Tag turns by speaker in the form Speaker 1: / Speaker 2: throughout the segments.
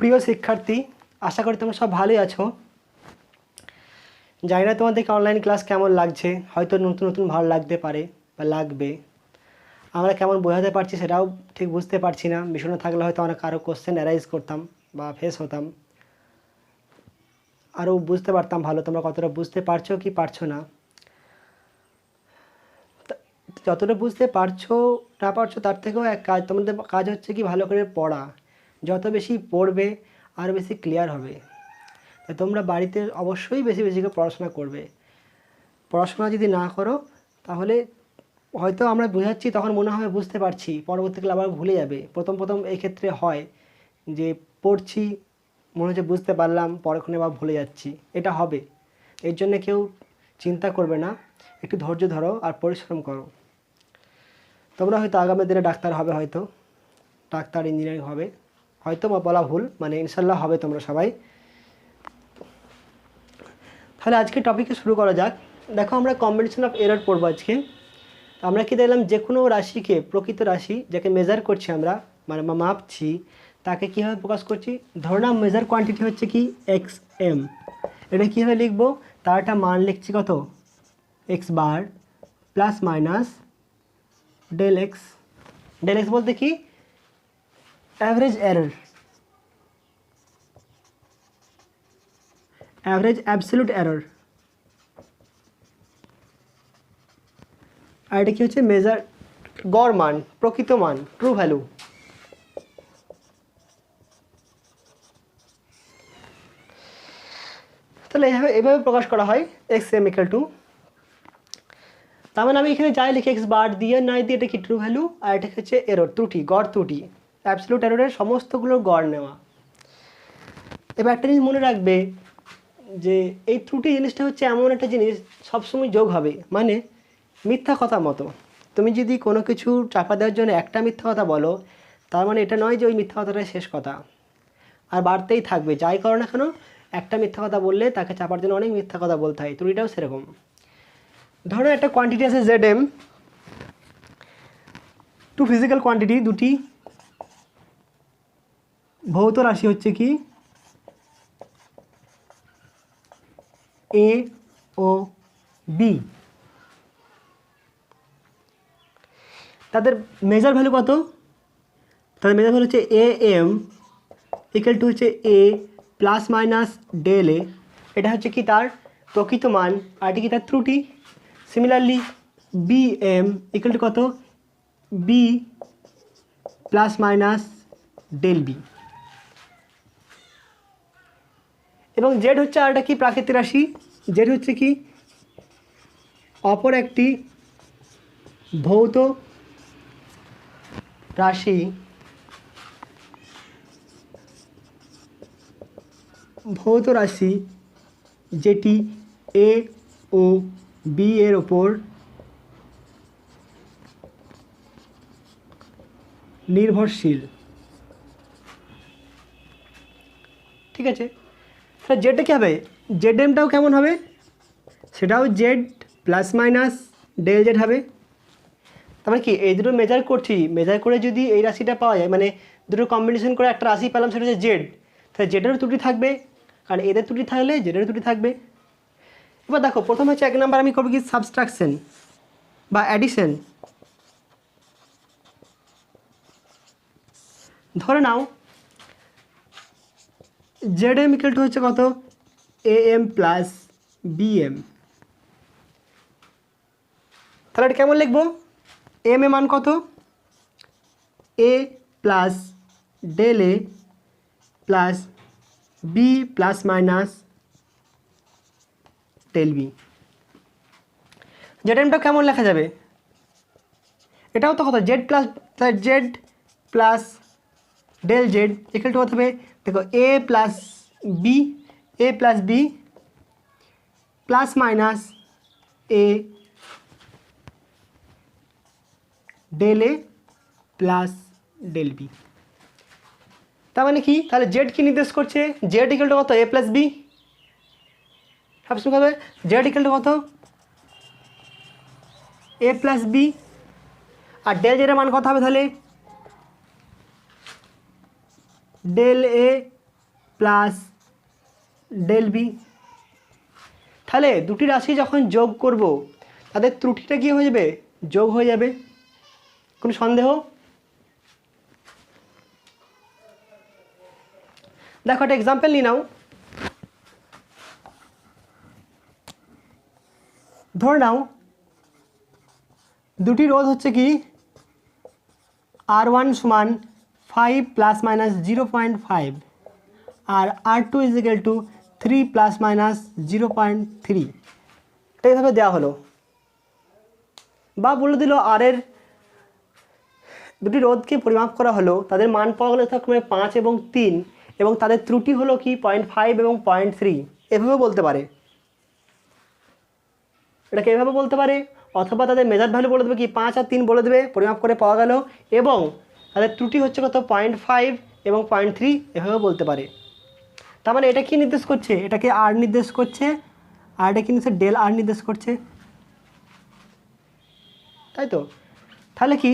Speaker 1: প্রিয় শিক্ষার্থী, আশা করি তোমরা সব ভালোই আছো। জানি না তোমাদেরকে অনলাইন ক্লাস কেমন লাগছে, হয়তো নতুন নতুন ভালো লাগতে পারে বা লাগবে। আমরা কেমন বোঝাতে পারছি সেটাও ঠিক বুঝতে পারছি না। বিষণ্ণ থাকলে হয়তো অনেক আরও কোশ্চেন অ্যারাইজ করতাম বা ফেস হতাম, আরও বুঝতে পারতাম ভালো তোমরা কতটা বুঝতে পারছো কি পারছো না। যতটা বুঝতে পারছো না পারছো তার থেকেও এক কাজ, তোমাদের কাজ হচ্ছে কি ভালো করে পড়া। যত বেশি পড়বে আরও বেশি ক্লিয়ার হবে। তাই তোমরা বাড়িতে অবশ্যই বেশি বেশি করে পড়াশোনা করবে। পড়াশোনা যদি না করো তাহলে হয়তো আমরা বোঝাচ্ছি তখন মনে হবে বুঝতে পারছি, পরবর্তীকালে আবার ভুলে যাবে। প্রথম প্রথম এই ক্ষেত্রে হয় যে পড়ছি মনে হচ্ছে বুঝতে পারলাম, পরক্ষণে আবার ভুলে যাচ্ছি, এটা হবে। এর জন্য কেউ চিন্তা করবে না, একটু ধৈর্য ধরো আর পরিশ্রম করো। তোমরা হয়তো আগামী দিনে ডাক্তার হবে, হয়তো ডাক্তার ইঞ্জিনিয়ারিং হবে, হয়তো বা বলা ভুল, মানে ইনশাল্লাহ হবে তোমরা সবাই। তাহলে আজকে টপিকে শুরু করা যাক। দেখো, আমরা কম্বিনেশন অফ এরর পড়বো আজকে। আমরা কি দেখলাম, যে কোনো রাশিকে, প্রকৃত রাশি যাকে মেজার করছি আমরা, মানে মাপছি, তাকে কীভাবে প্রকাশ করছি। ধরে নাও মেজার কোয়ান্টিটি হচ্ছে কি এক্স এম। এটা কীভাবে লিখবো, তার একটা মান লিখছি কত, X bar plus minus del X. Del X বলতে কি average error, average absolute error. আর এটা কি হচ্ছে মেজার, গড় মান, প্রকৃত মান, ট্রু ভ্যালু। তাহলে এভাবে প্রকাশ করা হয় এক্স এম ইকুয়াল টু, তার মানে আমি এখানে যাই লিখি এক্স বার দিয়ে নাই দিয়ে, এটা কি ট্রু ভ্যালু, আর এটা হচ্ছে এরর, ত্রুটি, গড় ত্রুটি, অ্যাবসলিউট এররের সমস্তগুলোর গড় নেওয়া। এবার একটা জিনিস মনে রাখবে যে এই ত্রুটি জিনিসটা হচ্ছে এমন একটা জিনিস সবসময় যোগ হবে, মানে মিথ্যা কথা মতো। তুমি যদি কোনো কিছু চাপা দেওয়ার জন্য একটা মিথ্যা কথা বলো, তার মানে এটা নয় যে ওই মিথ্যা কথাটাই শেষ কথা, আর বাড়তেই থাকবে। যাই করো না কেন, একটা মিথ্যা কথা বললে তাকে চাপার জন্য অনেক মিথ্যা কথা বলতে হয়। ত্রুটিটাও সেরকম। ধরো একটা কোয়ান্টিটি আছে Z M, two physical quantity, দুটি ভৌত রাশি হচ্ছে কি এ ও বি। তাদের মেজার ভ্যালু কত, তাদের মেজার ভ্যালু হচ্ছে এ এম ইকুয়াল টু হচ্ছে এ প্লাস মাইনাস ডেল এ। এটা হচ্ছে কি তার প্রকৃত মান, আর এটা কি তার ত্রুটি। Similarly B M equal to কত, B plus minus del B. এবং জেড হচ্ছে আর একটা কি প্রাকৃতিক রাশি, জেড হচ্ছে কি অপর একটি ভৌত রাশি, ভৌত রাশি যেটি এ ও বি এর ওপর নির্ভরশীল। ঠিক আছে, তাহলে জেডটা কী হবে, জেড এমটাও কেমন হবে, সেটাও Z plus minus del Z হবে। তার মানে কি এই দুটো মেজার করছি, মেজার করে যদি এই রাশিটা পাওয়া যায়, মানে দুটো কম্বিনেশন করে একটা রাশি পেলাম, সেটা হচ্ছে জেড, তাহলে জেডেরও ত্রুটি থাকবে, আর এদের ত্রুটি থাকলে জেডেরও ত্রুটি থাকবে। এবার দেখো, প্রথম হচ্ছে 1 নাম্বার আমি করবো কি সাবস্ট্রাকশন বা অ্যাডিশন। ধরে নাও জেড এম ইকুয়াল টু হচ্ছে কত, A M plus B M. তাহলে এটা কেমন লিখবো, এম এ মান কত, A plus del A plus B plus minus del B. Z এমটা কেমন লেখা যাবে, এটাও তো কত, Z plus Z plus del Z equal to কত হবে, দেখো A plus B, A plus B plus minus A del A plus del B. তার মানে কি, তাহলে জেড কি নির্দেশ করছে, জেড ইকুয়াল টু কত, এ প্লাস বি। সবসময় হবে জেড ইকুয়াল টু কত, A plus B, R del জেডের মান কত হবে, তাহলে del A plus del B. তাহলে দুটি রাশি যখন যোগ করব তাদের ত্রুটিটা কী হয়ে যাবে, যোগ হয়ে যাবে। কোনো সন্দেহ? দেখো একটা এক্সাম্পল নিয়ে নাও। ধরে নাও দুটি রোধ হচ্ছে কি R1 সমান 5 প্লাস মাইনাস 0.5 আর R2 is equal to 3 plus minus 0.3। এইভাবে দেওয়া হলো, বা বলে দিল আর এর দুটি রোধকে পরিমাপ করা হলো, তাদের মান পাওয়া গেলো যথাক্রমে 5 এবং 3 এবং তাদের ত্রুটি হলো কি 0.5 এবং 0.3। এভাবে বলতে পারে, এটাকে এভাবে বলতে পারে। অথবা তাদের মেজার ভ্যালু বলে দেবে কি 5 আর 3 বলে দেবে, পরিমাপ করে পাওয়া গেল, এবং তাদের ত্রুটি হচ্ছে কত 0.5 এবং 0.3, এভাবে বলতে পারে। তার মানে এটা কি নির্দেশ করছে, এটাকে আর নির্দেশ করছে, আর এটা কি নির্দেশ ডেল আর নির্দেশ করছে, তাই তো। তাহলে কি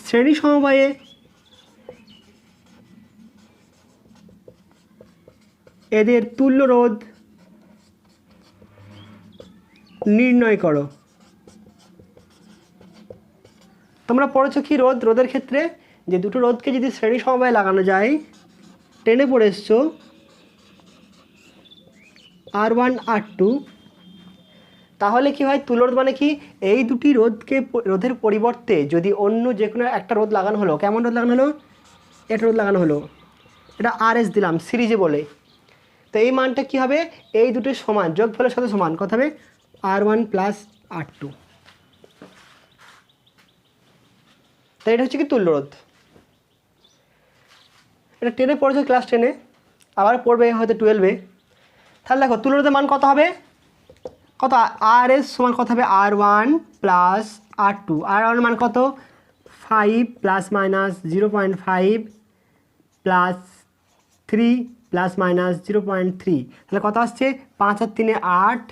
Speaker 1: শ্রেণী সমবায়ে এদের তুল্য রোধ নির্ণয় করো। তোমরা পড়েছো কি রোধের ক্ষেত্রে যে দুটো রোধকে যদি শ্রেণী সমবায়ে লাগানো যায়, টেনে পড়ে এসছো R1 R2, তাহলে কি হয় তুল্য রোধ মানে কি এই দুটি রোধের পরিবর্তে যদি অন্য যে কোনো একটা রোধ লাগানো হলো, কেমন রোধ লাগানো হলো, একটা রোধ লাগানো হলো, এটা RS দিলাম সিরিজে বলে, তো এই মানটা কি হবে, এই দুটোর সমান, যোগফলের সাথে সমান, কত হবে R1 প্লাস R2। তাই এটা হচ্ছে কি তুল্য রোধ। এটা 10-এ পড়েছে, ক্লাস 10-এ, আবার পড়বে হয়তো 12-এ। তাহলে দেখো তুল্য রোধের মান কত হবে, কত RS সমান কত হবে R1 প্লাস R2, R1 মান কত 5 plus minus 0.5 plus 3 plus minus 0.3, তাহলে কত আসছে 5 আর 3-এ 8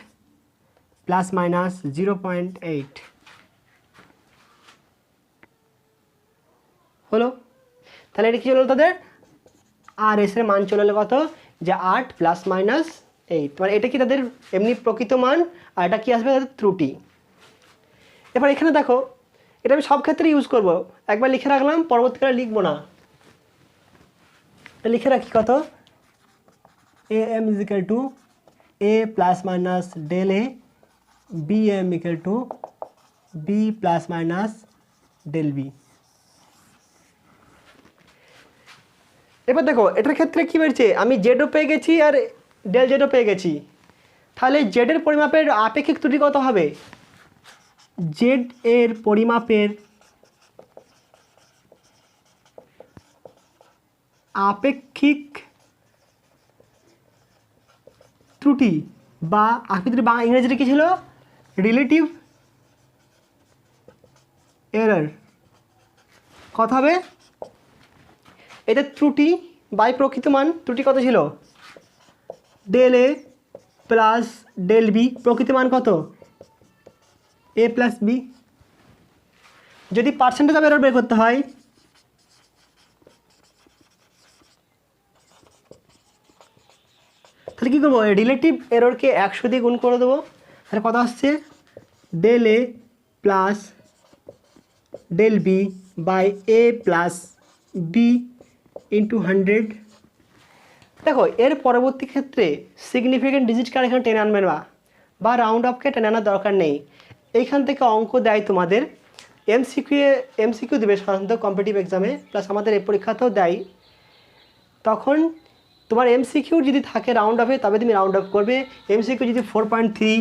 Speaker 1: প্লাস মাইনাস 0.8 হলো। তাহলে এটা কী হলো তাদের RS এর মান চলে এলো কত, যে 8 প্লাস মাইনাস 8, মানে এটা কি তাদের এমনি প্রকৃত মান, আর এটা কি আসবে তাদের ত্রুটি। এবার এখানে দেখো এটা আমি সব ক্ষেত্রে ইউজ করব, একবার লিখে রাখলাম, পরবর্তীকালে লিখবো না, লিখে রাখি কত AM is equal to A plus minus del A, BM equal to B plus minus del B। এবার দেখো এটার ক্ষেত্রে কী বেরছে, আমি জেডও পেয়ে গেছি আর ডেল জেডও পেয়ে গেছি। তাহলে জেডের পরিমাপের আপেক্ষিক ত্রুটি কত হবে, জেড এর পরিমাপের আপেক্ষিক ত্রুটি, বা আপেক্ষিক বাংলা ইংরেজিতে কী ছিল, রিলেটিভ এরর, কত হবে, এদের ত্রুটি বাই প্রকৃত মান, ত্রুটি কত ছিল del A plus del B, প্রকৃত মান কত এ প্লাস বি। যদি পার্সেন্টেজ অফ এরর বের করতে হয়, তাহলে কী করবো, রিলেটিভ এররকে 100 দিয়ে গুণ করে দেবো, তাহলে কত আসছে del A plus del B by A plus B into 100। দেখো এর পরবর্তী ক্ষেত্রে সিগনিফিকেন্ট ডিজিটকে আর এখানে টেনে আনবেন না, বা রাউন্ড অফকে টেনে আনার দরকার নেই। এইখান থেকে অঙ্ক দেয় তোমাদের, এমসিকিউ দেবে সাধারণত কম্পিটিটিভ এক্সামে, প্লাস আমাদের এই পরীক্ষাতেও দেয়। তখন তোমার এমসিকিউ যদি থাকে রাউন্ড অফে, তবে তুমি রাউন্ড অফ করবে। এমসিকিউ যদি 4.3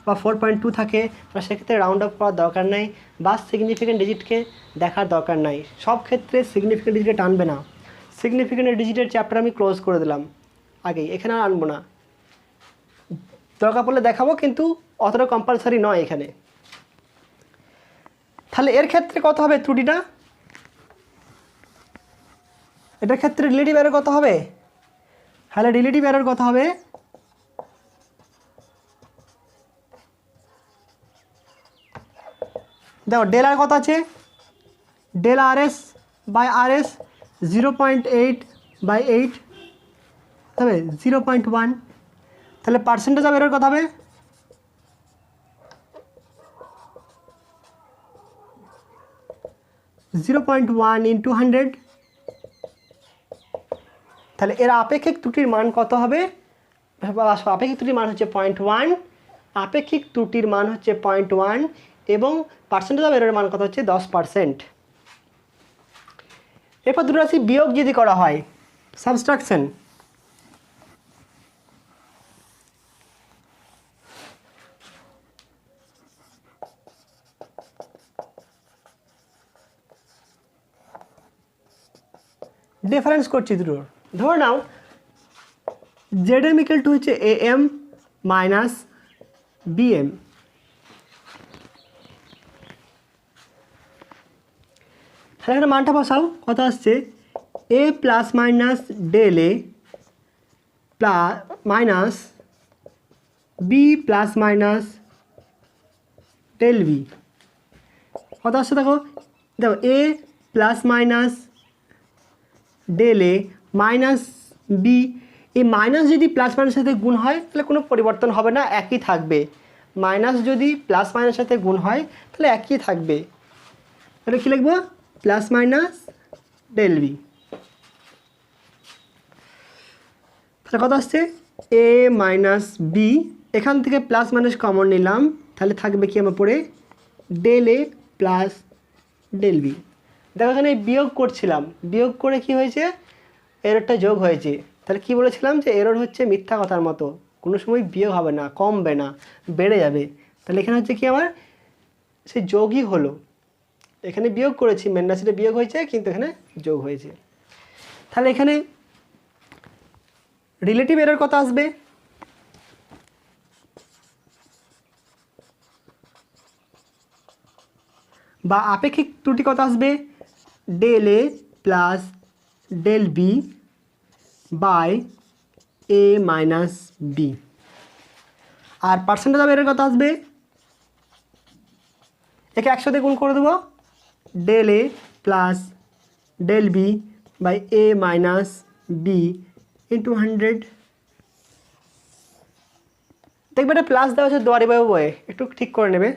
Speaker 1: বা 4.2 থাকে, তাহলে সেক্ষেত্রে রাউন্ড অফ করার দরকার নাই, বা সিগনিফিকেন্ট ডিজিটকে দেখার দরকার নাই। সব ক্ষেত্রে সিগনিফিকেন্ট ডিজিটকে টানবে না। সিগনিফিকেন্ট ডিজিটের চ্যাপ্টার আমি ক্লোজ করে দিলাম আগেই, এখানে আর আনবো না, দরকার পড়লে দেখাবো, কিন্তু অতটা কম্পালসারি নয় এখানে। তাহলে এর ক্ষেত্রে কত হবে ত্রুটিটা, এটার ক্ষেত্রে রিলেটিভ এরর কত হবে, তাহলে রিলেটিভ এরর কত হবে, দেখো ডেল আর কত আছে, ডেল RS বাই RS 0.8/8, হবে 0.1, তাহলে পার্সেন্টেজ অফ এরর কত হবে? 0.1 ইন্টু 100, তাহলে এর আপেক্ষিক ত্রুটির মান কত হবে? আপেক্ষিক ত্রুটির মান হচ্ছে 0.1, আপেক্ষিক ত্রুটির মান হচ্ছে 0.1 এবং পার্সেন্টেজ অফ এররের মান কত হচ্ছে 10%। এরপর দুটো রাশি বিয়োগ যদি করা হয়, সাবস্ট্রাকশন, ডিফারেন্স করছি দুটোর। ধরে নাও জেড এম ইকুয়াল টু হচ্ছে A M minus B M, তাহলে এখানে মানটা বসাও, কত আসছে? A plus minus del A plus minus B plus minus del B, কত আসছে দেখো, দেখো A plus minus del A minus B, এই মাইনাস যদি প্লাস মাইনাসের সাথে গুণ হয় তাহলে কোনো পরিবর্তন হবে না, একই থাকবে। মাইনাস যদি প্লাস মাইনাসের সাথে গুণ হয় তাহলে একই থাকবে, তাহলে কী লিখবো? Plus minus del B. তাহলে কত আসছে? এ মাইনাস বি, এখান থেকে প্লাস মাইনাস কমন নিলাম, তাহলে থাকবে কি আমার পরে del A plus del B. দেখো এখানে বিয়োগ করছিলাম, বিয়োগ করে কি হয়েছে? এররটা যোগ হয়েছে। তাহলে কি বলেছিলাম যে এরর হচ্ছে মিথ্যা কথার মতো, কোনো সময় বিয়োগ হবে না, কমবে না, বেড়ে যাবে। তাহলে এখানে হচ্ছে কি আমার সে যোগই হলো, এখানে বিয়োগ করেছি, মেন রাশিটা বিয়োগ হয়েছে কিন্তু এখানে যোগ হয়েছে। তাহলে এখানে রিলেটিভ এরর কত আসবে? বা আপেক্ষিক ত্রুটি কত আসবে? Del A plus del B by A minus B. আর পার্সেন্টেজ অফ এরর কত আসবে? একে 100 দিয়ে গুণ করে দেবো, del A plus del B by A minus B into 100। দেখবে এটা প্লাস দেওয়া হচ্ছে দুয়ারে বাই বয়ে, একটু ঠিক করে নেবে।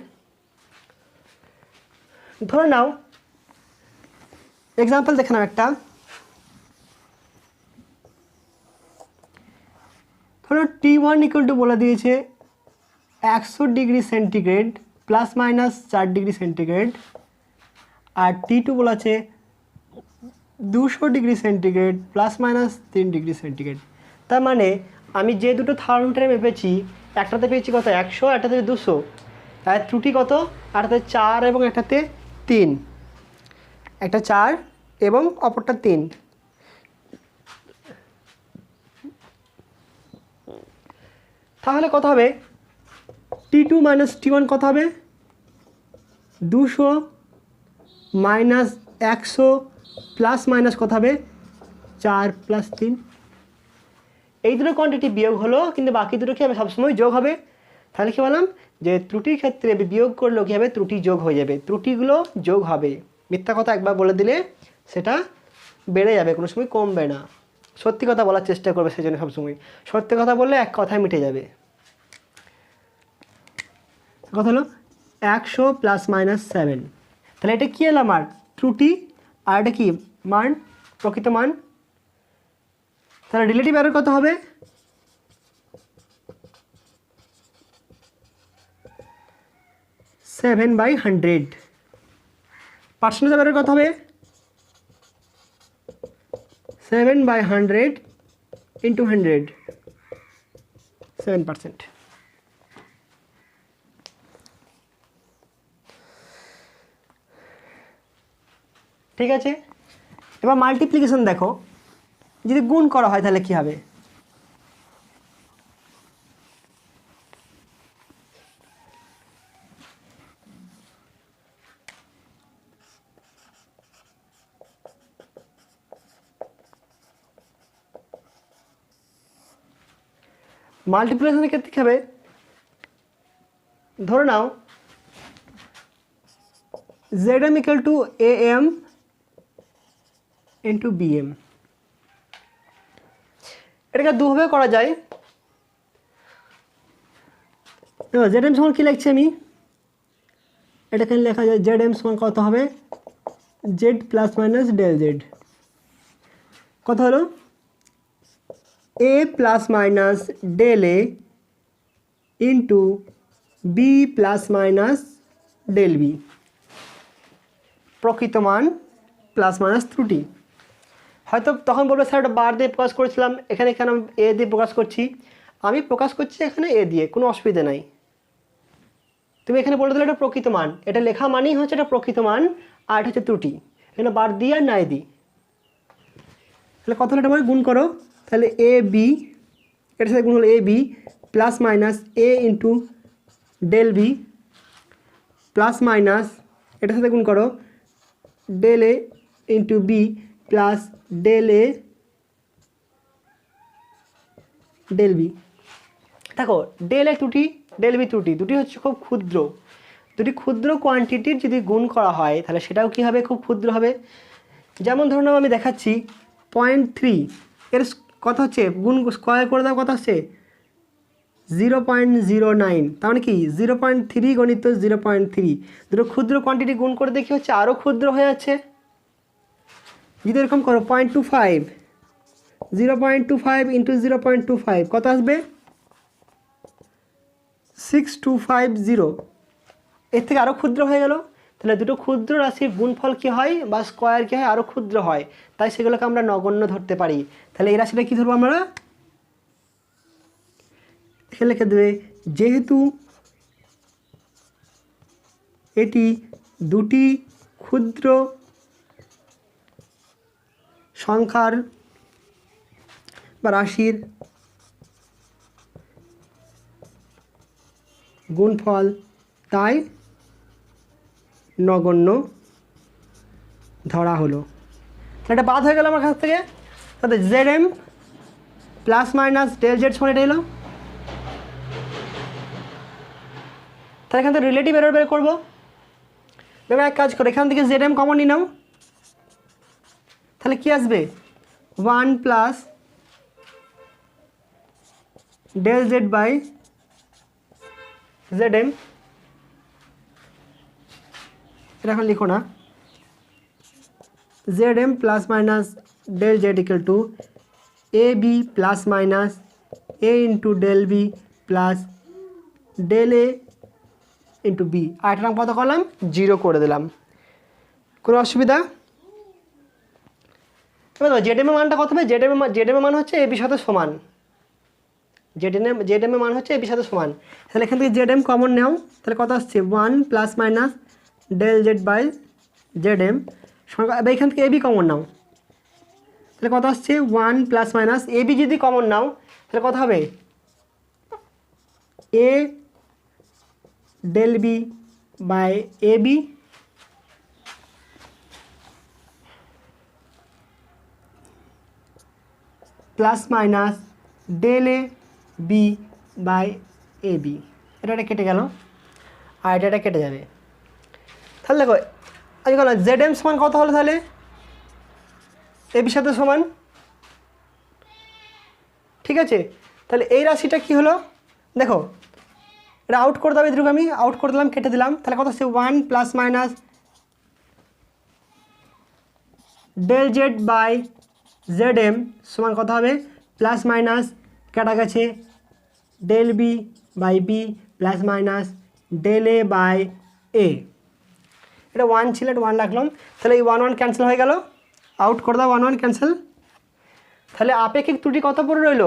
Speaker 1: ধরে নাও এক্সাম্পল দেখে নাও একটা, ধরো T1 ইকুয়াল টু বলে দিয়েছে 100 degree centigrade plus minus 4 degree centigrade, আর T2 বলা আছে 200 degree centigrade plus minus 3 degree centigrade. তার মানে আমি যে দুটো থার্মোমিটারে মেপেছি, একটাতে পেয়েছি কত 100, একটাতে 200, আর ত্রুটি কত? একটাতে 4 এবং একটাতে 3, একটা 4 এবং অপরটা 3। তাহলে কত হবে? T2 মাইনাস T1 কত হবে? 200 মাইনাস 100 প্লাস মাইনাস কত হবে? 4 প্লাস 3। এই দুটো কোয়ান্টিটি বিয়োগ হলো, কিন্তু বাকি দুটো কি হবে? সবসময় যোগ হবে। তাহলে কি বললাম যে ত্রুটির ক্ষেত্রে বিয়োগ করলেও কী হবে? ত্রুটি যোগ হয়ে যাবে, ত্রুটিগুলো যোগ হবে। মিথ্যা কথা একবার বলে দিলে সেটা বেড়ে যাবে, কোনো সময় কমবে না। সত্যি কথা বলার চেষ্টা করবে, সেই জন্য সবসময় সত্যি কথা বললে এক কথায় মিটে যাবে। কথা হলো 100 প্লাস মাইনাস 7, তাহলে এটা কী হলো? আমার ত্রুটি, আর এটা কি মান, প্রকৃত মান। তাহলে রিলেটিভ এরর কত হবে? Seven by 100। Percentage of error কত হবে? 7/100 ইন্টু 100, 7%। ঠিক আছে, এবার মাল্টিপ্লিকেশন দেখো, যদি গুণ করা হয় তাহলে কি হবে? মাল্টিপ্লিকেশনের ক্ষেত্রে কী হবে? ধরে নাও Zm equal to AM into BM। এটাকে দুভাবে করা যায়। জেড এম সমান কী লিখছি আমি, এটাকে লেখা যায় জেড এম সমান কত হবে, Z plus minus del Z. কত হলো, A plus minus del A into B plus minus del B, প্রকৃত মান প্লাস মাইনাস ত্রুটি। হয়তো তখন বলবে স্যার ওটা বার দিয়ে প্রকাশ করেছিলাম, এখানে কেন এ দিয়ে প্রকাশ করছি? আমি প্রকাশ করছি এখানে এ দিয়ে, কোনো অসুবিধা নাই। তুমি এখানে বলে দিলে এটা প্রকৃত মান, এটা লেখা মানেই হচ্ছে এটা প্রকৃত মান, আর এটা হচ্ছে ত্রুটি। এখানে বার দিই আর নাই দিই, তাহলে কত হলো এটা গুণ করো, তাহলে এ বি, এটার সাথে গুণ হলো A B plus minus A into del B plus minus এটার সাথে গুণ করো del A into B plus del A del B. দেখো ডেল এ ত্রুটি, ডেল বি ত্রুটি, দুটি হচ্ছে খুব ক্ষুদ্র, দুটি ক্ষুদ্র কোয়ান্টিটির যদি গুণ করা হয় তাহলে সেটাও কী হবে, খুব ক্ষুদ্র হবে। যেমন ধরুন আমি দেখাচ্ছি 0.3, এর কত হচ্ছে গুণ স্কোয়ার করে দাও, কত হচ্ছে 0.09, তার মানে কি 0.3 গণিত 0.3, দুটো ক্ষুদ্র কোয়ান্টিটি গুণ করে দেখি হচ্ছে আরও ক্ষুদ্র হয়ে যাচ্ছে। যদি এরকম করো 0.25, 0.25 ইন্টু 0.25 কত আসবে 6250, এর থেকে আরও ক্ষুদ্র হয়ে গেল। তাহলে দুটো ক্ষুদ্র রাশির গুণফল কী হয় বা স্কোয়ার কী হয়, আরও ক্ষুদ্র হয়, তাই সেগুলোকে আমরা নগণ্য ধরতে পারি। তাহলে এই রাশিটা কী ধরবো আমরা, এখানে লিখে দেবে যেহেতু এটি দুটি ক্ষুদ্র সংখ্যার বা রাশির গুণফল তাই নগণ্য ধরা হলো। এটা বাদ হয়ে গেল আমার কাছ থেকে, তাহলে Z M plus minus del Z সমান এটা এলো। তাহলে এখান থেকে রিলেটিভ এরর বের করবো। এবার এক কাজ করো, এখান থেকে জেড এম কমন নিয়ে নাও, তাহলে কি আসবে 1 plus del Z by Z M. এটা এখন লিখো না, Z M plus minus del Z equal to A B plus minus A into del B plus del A into B. আর এটা কত করলাম 0 করে দিলাম, কোনো অসুবিধা? এবার জেড এম এর মানটা কত হবে, জেড এম এর মান হচ্ছে এ বির সাথে সমান, জেড এম এর মান হচ্ছে এ বির সাথে সমান। তাহলে এখান থেকে জেড এম কমন নেও, তাহলে কত আসছে 1 plus minus del Z by Z M. এবার এখান থেকে এ বি কমন নাও, তাহলে কত আসছে 1 প্লাস মাইনাস এ বি যদি কমন নাও তাহলে কত হবে A del B by A B plus minus del A B by A B. এটা কেটে গেল আর এটা কেটে যাবে। তাহলে দেখো আজকাল জেড এম সমান কত হলো, তাহলে এ বির সাথে সমান, ঠিক আছে। তাহলে এই রাশিটা কি হলো দেখো, এটা আউট করে দেবে, দ্রুপ আমি আউট করে দিলাম, কেটে দিলাম, তাহলে কত হচ্ছে 1 plus minus del Z by Z M সমান কত হবে প্লাস মাইনাস কাটা গেছে del B by B plus minus del A by A. এটা 1 ছিল, এটা 1 রাখলাম, তাহলে এই 1 1 ক্যান্সেল হয়ে গেল, আউট করে দাও 1 1 ক্যান্সেল। তাহলে আপেক্ষিক ত্রুটি কত পড়ে রইল,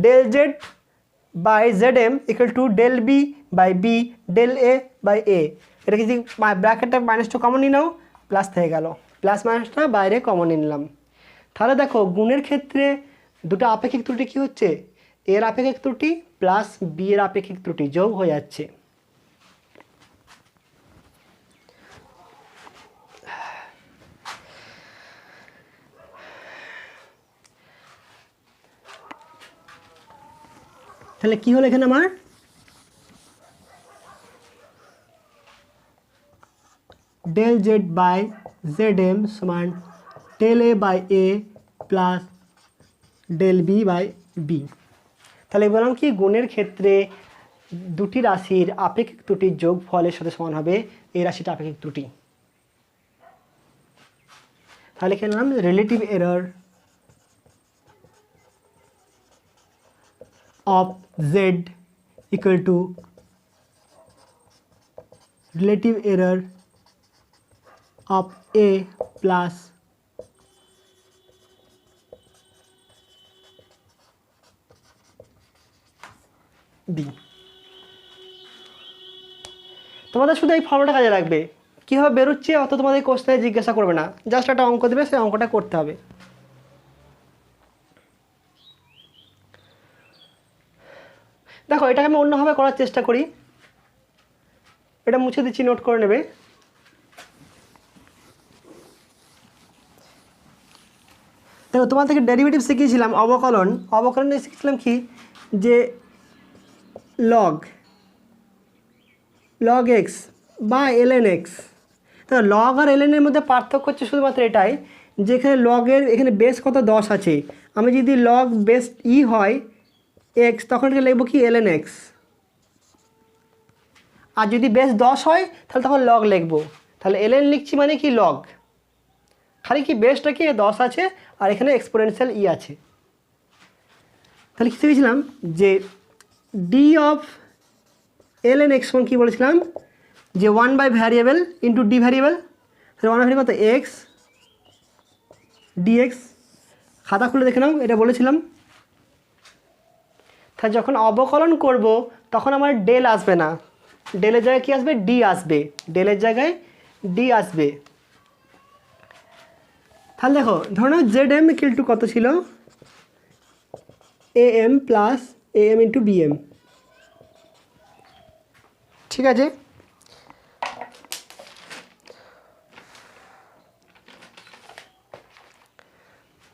Speaker 1: del Z by Z M equal to del B by B del A by A. এটা যদি ব্র্যাকেটটা মাইনাসটা কমন নিয়ে নাও প্লাস থেকে গেল, প্লাস মাইনাসটা বাইরে কমন নিয়ে নিলাম। তাহলে দেখো গুণের ক্ষেত্রে দুটো আপেক্ষিক ত্রুটি কী হচ্ছে, এর আপেক্ষিক ত্রুটি প্লাস বি এর আপেক্ষিক ত্রুটি যোগ হয়ে যাচ্ছে। তাহলে কি হলো এখানে আমার del Z by Z M সমান del A by A plus del B by B. তাহলে বললাম কি গুণের ক্ষেত্রে দুটি রাশির আপেক্ষিক ত্রুটির যোগফলের সাথে সমান হবে এই রাশিটা আপেক্ষিক ত্রুটি। তাহলে লিখে নিলাম relative error of z equal to relative error of a plus b। তোমাদের শুধু এই ফর্মুলাটা কাজে লাগবে, কীভাবে বেরোচ্ছে অত তোমাদের কোশ্চেনে জিজ্ঞাসা করবে না, জাস্ট একটা অঙ্ক দেবে, সেই অঙ্কটা করতে হবে। দেখো এটাকে আমি অন্যভাবে করার চেষ্টা করি, এটা মুছে দিচ্ছি, নোট করে নেবে। দেখো তোমার থেকে ডেরিভেটিভ শিখিয়েছিলাম অবকলন, অবকলনে শিখেছিলাম কি যে লগ এক্স বা ln x। তো লগ আর ln এর মধ্যে পার্থক্য হচ্ছে শুধুমাত্র এটাই, যেখানে লগের এখানে বেস কত 10 আছে, আমি যদি লগ বেস হয় x তখন এটাকে লিখব কি ln x, আর যদি বেস 10 হয় তাহলে তখন লগ লিখব। তাহলে ln লিখছি মানে কি লগ, খালি কি বেসটা কি 10 আছে আর এখানে এক্সপোনেনশিয়াল আছে। তাহলে কি শিখেছিলাম যে ডি অফ ln x সমান কী বলেছিলাম যে 1 by variable into D variable, তাহলে 1 ভ্যারিয়েবল কত x dx। খাতা খুলে দেখে নাও, এটা বলেছিলাম। তাহলে যখন অবকলন করব তখন আমার ডেল আসবে না, ডেলের জায়গায় কী আসবে ডি আসবে, ডেলের জায়গায় ডি আসবে। তাহলে দেখো ধরো নাও জেড এম ইকুয়াল টু কত ছিল A M plus A M into B M, ঠিক আছে।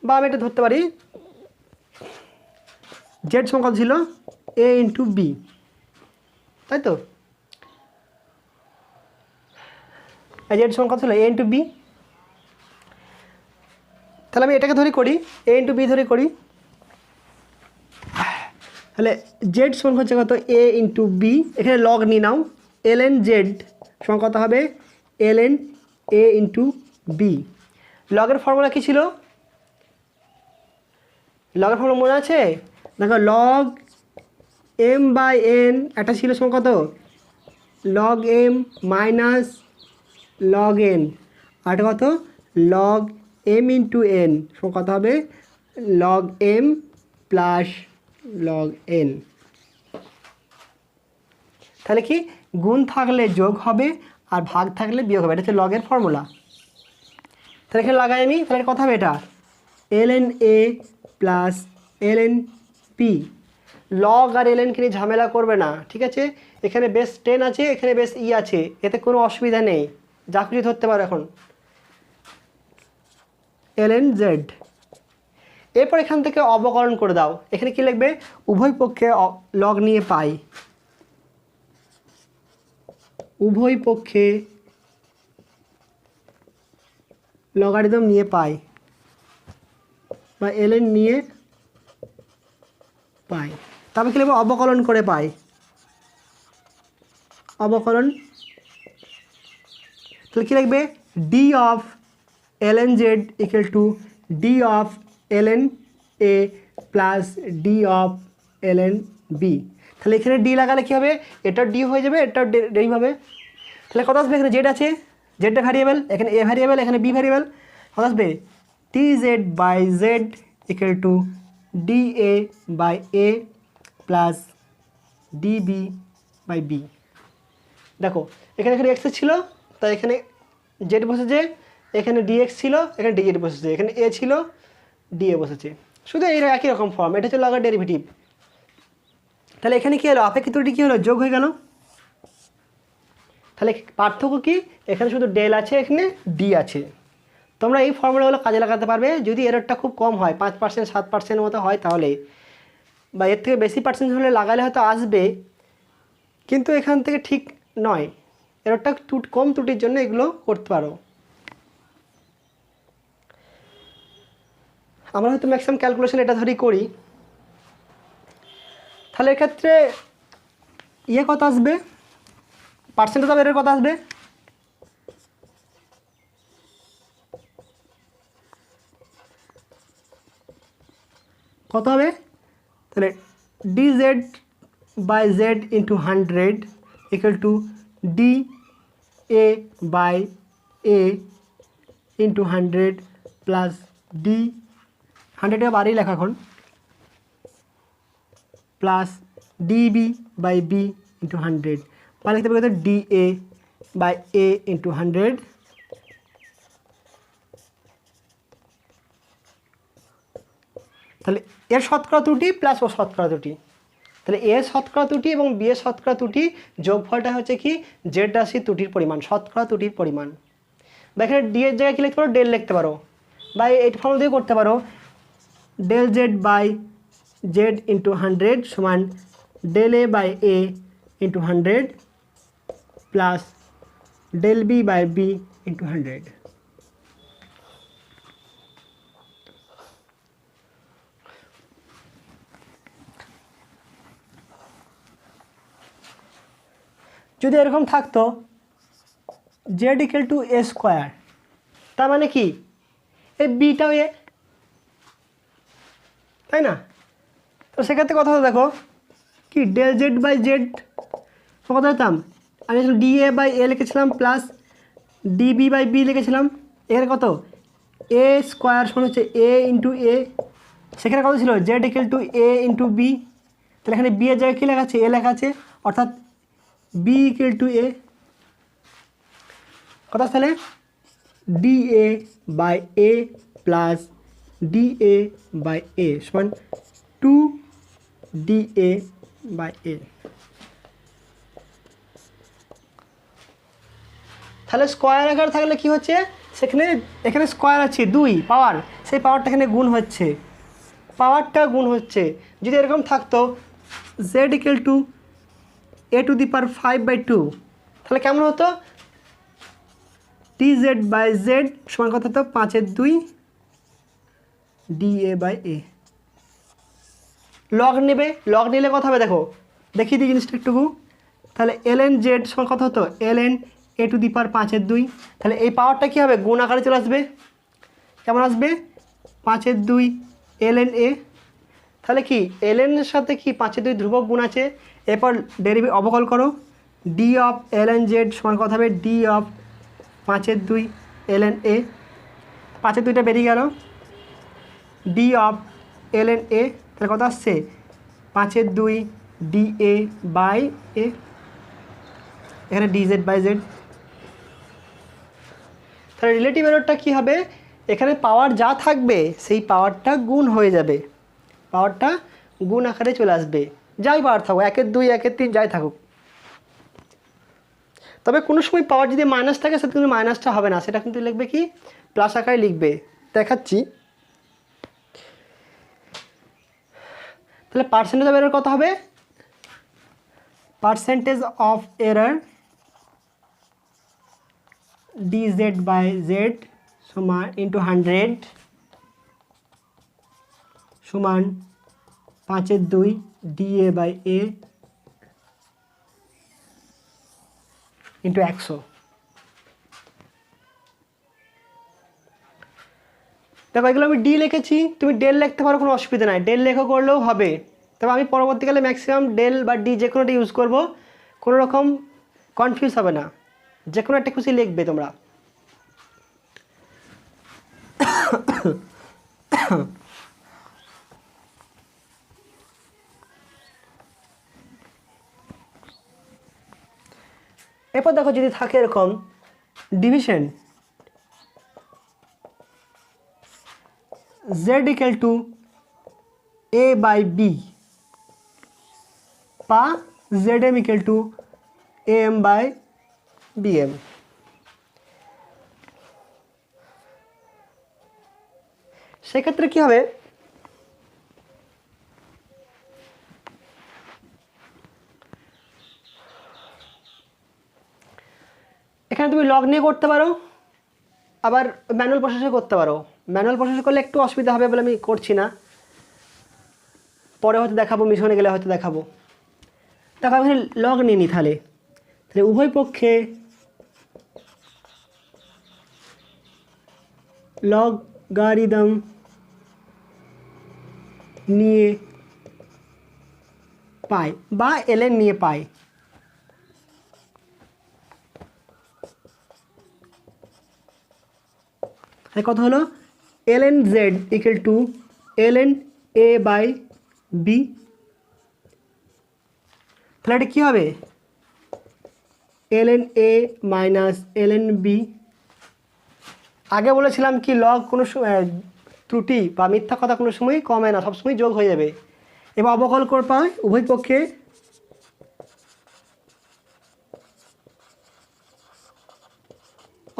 Speaker 1: বা আমি এটা ধরতে পারি জেড সমান কত ছিল এ ইন্টু বি, তাই তো জেড সমান কত ছিল এ ইন্টু বি। তাহলে আমি এটাকে ধরে করি এ ইন্টু বি ধরে করি, তাহলে জেড সমান হচ্ছে কত এ ইন্টু বি, এখানে লগ নিয়ে নাও, ln জেড সমান কত হবে ln এ ইন্টু বি। লগের ফর্মুলা কী ছিল, লগের ফর্মুলা মনে আছে? দেখো লগ এম বাই এন একটা ছিল সমান কত log M minus log N, আর কত লগ এম ইন্টু এন সমান কত হবে log M plus log N. তাহলে কি গুণ থাকলে যোগ হবে আর ভাগ থাকলে বিয়োগ হবে, এটা হচ্ছে লগের ফর্মুলা। তাহলে এখানে লাগাই আমি, তাহলে কথা হবে এটা ln a plus ln p। Log আর ln কে নিয়ে ঝামেলা করবে না, ঠিক আছে। এখানে বেস 10 আছে, এখানে বেস আছে, এতে কোনো অসুবিধা নেই, যা খুশি ধরতে পারো এখন ln z। এরপর এখান থেকে অবকলন করে দাও, এখানে কি লিখবে উভয় পক্ষে লগ নিয়ে পাই, উভয় পক্ষে লগারিদম নিয়ে পাই বা ln নিয়ে পাই, তারপর কি লিখবো অবকলন করে পাই, অবকলন। তাহলে কী লিখবে D of ln z equal to D of ln a plus D of ln b। তাহলে এখানে ডি লাগালে কী হবে এটার ডি হয়ে যাবে, এটার ডি হবে। তাহলে কত আসবে এখানে জেড আছে, জেডটা ভ্যারিয়েবল, এখানে এ ভ্যারিয়েবল, এখানে বি ভ্যারিয়েবল, কত আসবে T Z by Z equal to D A by A plus D B by B. দেখো এখানে এক্স ছিল তাই এখানে জেড বসেছে, এখানে ডিএক্স ছিল এখানে ডিজেড বসেছে, এখানে এ ছিল ডিএ বসেছে, শুধু এই একই রকম ফর্ম, এটা হচ্ছে লগের ডেরিভেটিভ। তাহলে এখানে কী হলো আপেক্ষিক ত্রুটি কী হলো যোগ হয়ে গেল। তাহলে পার্থক্য কি এখানে শুধু ডেল আছে এখানে ডি আছে। তোমরা এই ফর্মুলাগুলো কাজে লাগাতে পারবে যদি এররটা খুব কম হয় 5% 7% মতো হয় তাহলে, বা এর থেকে বেশি পার্সেন্ট হলে লাগালে হয়তো আসবে, কিন্তু এখান থেকে ঠিক নয়, এররটা কম ত্রুটির জন্য এগুলো করতে পারো। আমরা হয়তো ম্যাক্সিমাম ক্যালকুলেশন এটা ধরেই করি। তাহলে এক্ষেত্রে ইয়ে কত আসবে, পার্সেন্টেজ অফ এরর কত আসবে, কত হবে? তাহলে dz by Z into 100 equal to D A by A into 100 plus D 100 বাড়ি লেখা এখন plus DB by B into 100 বা লিখতে পারি D A by A into 100 তাহলে এর শতকরা ত্রুটি প্লাস ও শতকরা ত্রুটি, তাহলে এ শতকরা ত্রুটি এবং বি এর শতকরা ত্রুটি যোগফলটা হচ্ছে কি জেড রাশির ত্রুটির পরিমাণ, শতকরা ত্রুটির পরিমাণ। বা এখানে ডি এর জায়গায় কী লিখতে পারো, ডেল লিখতে পারো, বা এই ফর্মুলা দিয়ে করতে পারো del Z by Z into 100 সমান del A by A into 100 plus del B by B into 100। যদি এরকম থাকতো Z equal to A square, তার মানে কি এই বিটাও এ, তাই না? তো সেক্ষেত্রে কথা হলো দেখো কি ডেল জেড বাই জেড কথা হতাম, আমি ডি এ বাই এ লিখেছিলাম প্লাস ডিবি বাই বি লিখেছিলাম, এর কত এ স্কোয়ার সমান হচ্ছে এ ইন্টু এ, সেখানে কত ছিল Z equal to A into B, তাহলে এখানে বি এর জায়গায় কী লেখা আছে, এ লেখা আছে, অর্থাৎ বি ইকুয়াল টু এ, কথা তাহলে D A by A plus D A by A সমান 2 ডি এ বাই এ। তাহলে স্কোয়ার আকার থাকলে কি হচ্ছে, সেখানে এখানে স্কোয়ার আছে 2 পাওয়ার, সেই পাওয়ারটা এখানে গুণ হচ্ছে, পাওয়ারটা গুণ হচ্ছে। যদি এরকম থাকতো Z equal to A to the power 5/2, তাহলে কেমন হতো, ডি জেড বাই জেড সমান কত হতো 5/2 D A by A. Log নেবে, লগ নিলে কথা হবে দেখো, দেখিয়ে দিই জিনিসটা একটুকু। তাহলে এল এন জেড সমান কত হতো, এল N A to the power 5/2, তাহলে এই পাওয়ারটা কী হবে গুণ আকারে চলে আসবে, কেমন আসবে 5/2 এল এন এ, তাহলে কি এল এনের সাথে কি 5/2 ধ্রুবক গুণ আছে, এরপর ডেরিভেটিভ অবকল করো, D of L N Z সমান কথা হবে D of 5/2 L N A, 5/2টা বেরিয়ে গেল, D of L N A, তাহলে কত আসছে 5/2 ডি এ বাই এ, এখানে ডি জেড বাই জেড। তাহলে রিলেটিভ এররটা কী হবে, এখানে পাওয়ার যা থাকবে সেই পাওয়ারটা গুণ হয়ে যাবে, পাওয়ারটা গুণ আকারে চলে আসবে, যাই পাওয়ার থাকুক 1/2 1/3 যাই থাকুক। তবে কোনো সময় পাওয়ার যদি মাইনাস থাকে সেটা কিন্তু মাইনাসটা হবে না, সেটা কিন্তু লিখবে কি প্লাস আকারে লিখবে, দেখাচ্ছি। তাহলে পার্সেন্টেজ অফ এরর কত হবে, percentage of error D Z by Z সমান ইন্টু 100 সমান 5/2 D A by A into 100। দেখো এগুলো আমি ডি লিখেছি, তুমি ডেল লিখতে পারো, কোনো অসুবিধা নাই, ডেল লেখা করলেও হবে। তবে আমি পরবর্তীকালে ম্যাক্সিমাম ডেল বা ডি যে কোনোটা ইউজ করব, কোনো রকম কনফিউজ হবে না, যে কোনো একটা খুশি লিখবে তোমরা। এরপর দেখো যদি থাকে এরকম division Z equal to A by B বা Z M equal to A M by B M, সেক্ষেত্রে কী হবে, এখানে তুমি লগ নিয়ে করতে পারো, আবার ম্যানুয়াল প্রসেসে করতে পারো। ম্যানুয়াল প্রসেসে করলে একটু অসুবিধা হবে বলে আমি করছি না। পরে হয়তো দেখাবো, মিশনে গেলে হয়তো দেখাবো। দেখো আমি এখানে লগ নিয়ে নিই, তাহলে উভয় পক্ষে লগারিদম নিয়ে পাই বা ln নিয়ে পাই। কত হলো ln z equal to ln a by B. তাহলে এটা কী হবে ln a minus ln b। আগে বলেছিলাম কি লগ কোনো ত্রুটি বা মিথ্যা কথা কোনো সময় কমে না, সবসময় যোগ হয়ে যাবে। এবার অবকলন করে পাই উভয় পক্ষে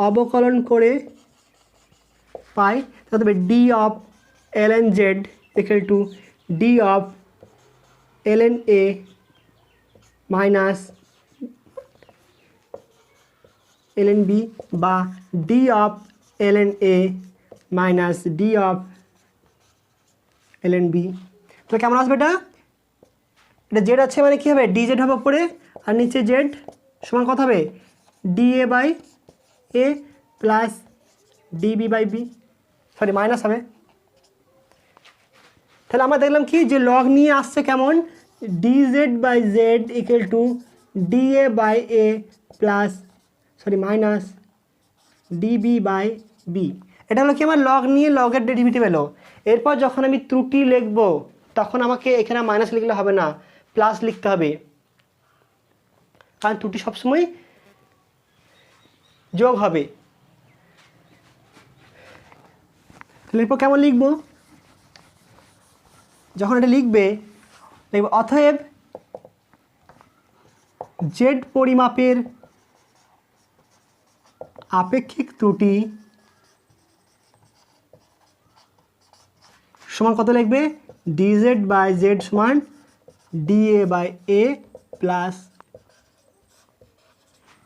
Speaker 1: অবকলন করে পাই, তাহলে D of ln z equal to D of ln a minus ln b বা D of ln a minus D of ln b। তো কেমন আসবে এটা জেড আছে মানে কী হবে ডি জেড হবে উপরে আর নিচে জেড সমান কত হবে D A by A plus DB by B, sorry minus হবে। তাহলে আমরা দেখলাম কি যে লগ নিয়ে আসছে কেমন D Z by Z equal to D A by A plus sorry minus DB by B. এটা হলো কি আমার লগ নিয়ে লগের ডেরিভেটিভ এলো। এরপর যখন আমি ত্রুটি লিখব তখন আমাকে এখানে মাইনাস লিখলে হবে না, প্লাস লিখতে হবে, কারণ ত্রুটি সবসময় যোগ হবে। তাহলে এরপর কেমন লিখব, যখন এটা লিখবে লিখব অতএব জেড পরিমাপের আপেক্ষিক ত্রুটি সমান কত লিখবে dz বাই জেড সমান dA বাই এ প্লাস,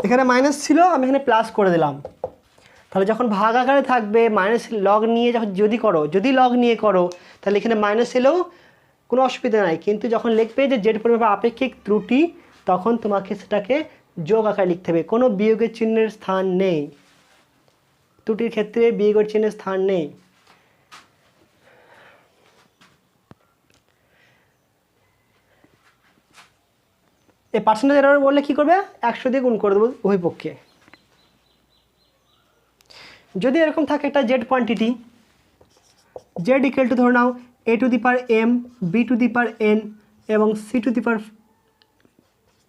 Speaker 1: এখানে মাইনাস ছিল আমি এখানে প্লাস করে দিলাম। তাহলে যখন ভাগ আকারে থাকবে মাইনাস লগ নিয়ে যখন যদি লগ নিয়ে করো তাহলে এখানে মাইনাস এলেও কোনো অসুবিধা নাই, কিন্তু যখন লিখবে যে জেড পরিমাপের আপেক্ষিক ত্রুটি তখন তোমাকে সেটাকে যোগ আকারে লিখতে হবে, কোনো বিয়োগের চিহ্নের স্থান নেই, ত্রুটির ক্ষেত্রে বিয়োগের চিহ্নের স্থান নেই। এই পার্সেন্টেজ এরর বললে কী করবে 100 দিয়ে গুণ করে দেবো উভয় পক্ষে। যদি এরকম থাকে একটা Z quantity Z equal two ধরে নাও a to the power m b to the power n এবং c two the power p,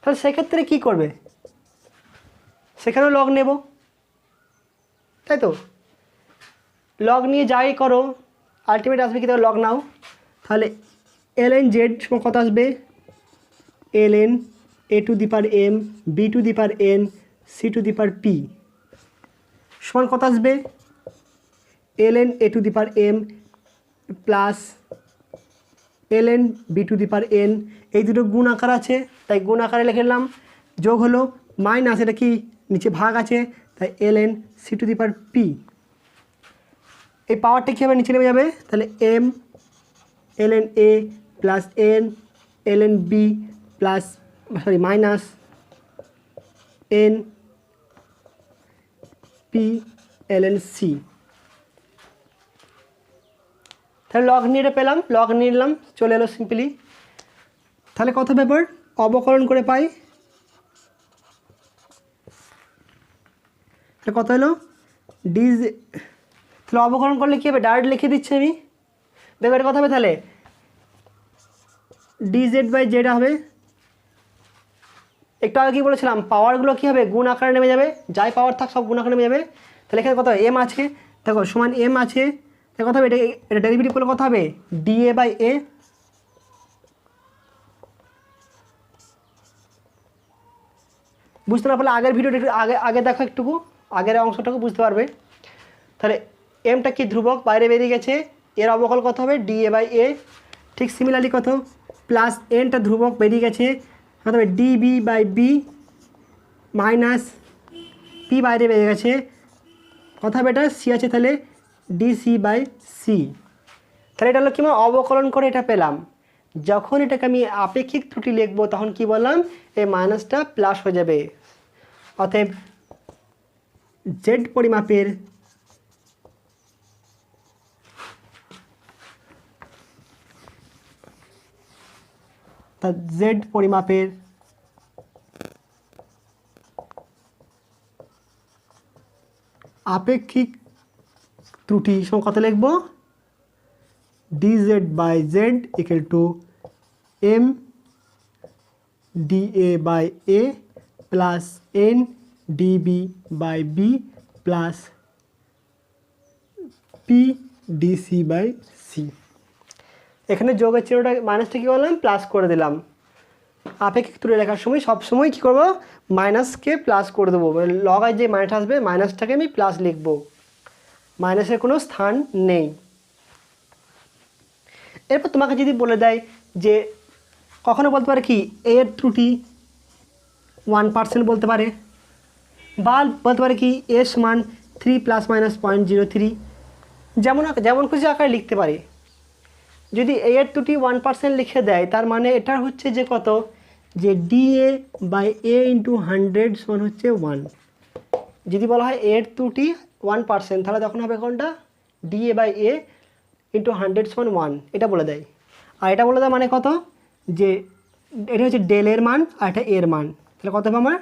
Speaker 1: তাহলে সেক্ষেত্রে কী করবে সেখানেও লগ নেব, তাই তো লগ নিয়ে যাই করো আলটিমেট আসবে কি লগ নাও। তাহলে ln z সমান কত আসবে ln a to the power m b to the power n c two the power p সমান কত আসবে ln a to the power m plus ln b to the power n, এই দুটো গুণ আকার আছে তাই গুণ আকারে লিখে নিলাম, যোগ হলো মাইনাস এটা কি নিচে ভাগ আছে তাই ln c two the power p, এই পাওয়ারটা কী হবে নিচে নেমে যাবে, তাহলে m ln a plus n ln b plus sorry minus n p ln c। তাহলে লগ নিয়ে এটা পেলাম, লগ নিয়ে নিলাম চলে এলো সিম্পলি। তাহলে কত ব্যাপার অবকলন করে পাই, তাহলে কত হলো ডিজ, তাহলে অবকলন করলে কী হবে ডাইরেক্ট লিখে দিচ্ছি আমি, দেখো এটা কত হবে তাহলে ডিজেড বাই জেড হবে। একটু আগে কী বলেছিলাম পাওয়ারগুলো কী হবে গুণ আকারে নেমে যাবে, যাই পাওয়ার থাক সব গুণ আকারে নেমে যাবে। তাহলে এখানে কত এম আছে দেখো সমান এম আছে, তাহলে কত হবে এটা ডেরিভেটিভ করলে কত হবে ডিএ বাই এ, বুঝতে না পারলে আগের ভিডিওটা একটু আগে দেখো একটুকু আগের অংশটাকে বুঝতে পারবে। তাহলে এমটা কি ধ্রুবক বাইরে বেরিয়ে গেছে, এর অবকল কত হবে ডিএ বাই এ, ঠিক সিমিলারলি কত প্লাস এনটা ধ্রুবক বেরিয়ে গেছে কত হবে DB by B minus P বাইরে বেরিয়ে গেছে কত হবে এটা সি আছে তাহলে ডিসি বাই সি। তাহলে এটা হলো কি আমরা অবকলন করে এটা পেলাম। যখন এটাকে আমি আপেক্ষিক ত্রুটি লিখবো তখন কি বললাম, এই মাইনাসটা প্লাস হয়ে যাবে। অতএব জেড পরিমাপের আপেক্ষিক ত্রুটি সমান কত লিখব, dz by z equal to m dA by a plus n dB by b plus p dc by c। এখানে যোগের চিহ্নটা মাইনাসটা কী করলাম, প্লাস করে দিলাম। আপেক্ষিক ত্রুটি লেখার সময় সবসময় কী করবো, মাইনাসকে প্লাস করে দেবো, মানে লগায় যে মাইনাস আসবে মাইনাসটাকে আমি প্লাস লিখব, মাইনাসের কোনো স্থান নেই। এরপর তোমাকে যদি বলে দেয় যে কখনো বলতে পারে কি এর ত্রুটি 1% বলতে পারে, বা বলতে পারে কি এর সমান 3 ± -0.03, যেমন খুশি আকারে লিখতে পারে। যদি এর ত্রুটি 1% লিখে দেয় তার মানে এটা হচ্ছে যে কত, যে DA by A × 100 সমান হচ্ছে 1। যদি বলা হয় এর ত্রুটি 1% তাহলে তখন হবে কোনটা, DA by A × 100 সমান 1, এটা বলে দেয়। আর এটা বলে দেয় মানে কত, যে এটা হচ্ছে ডেল এর মান আর এটা এর মান, তাহলে কত হবে আমার,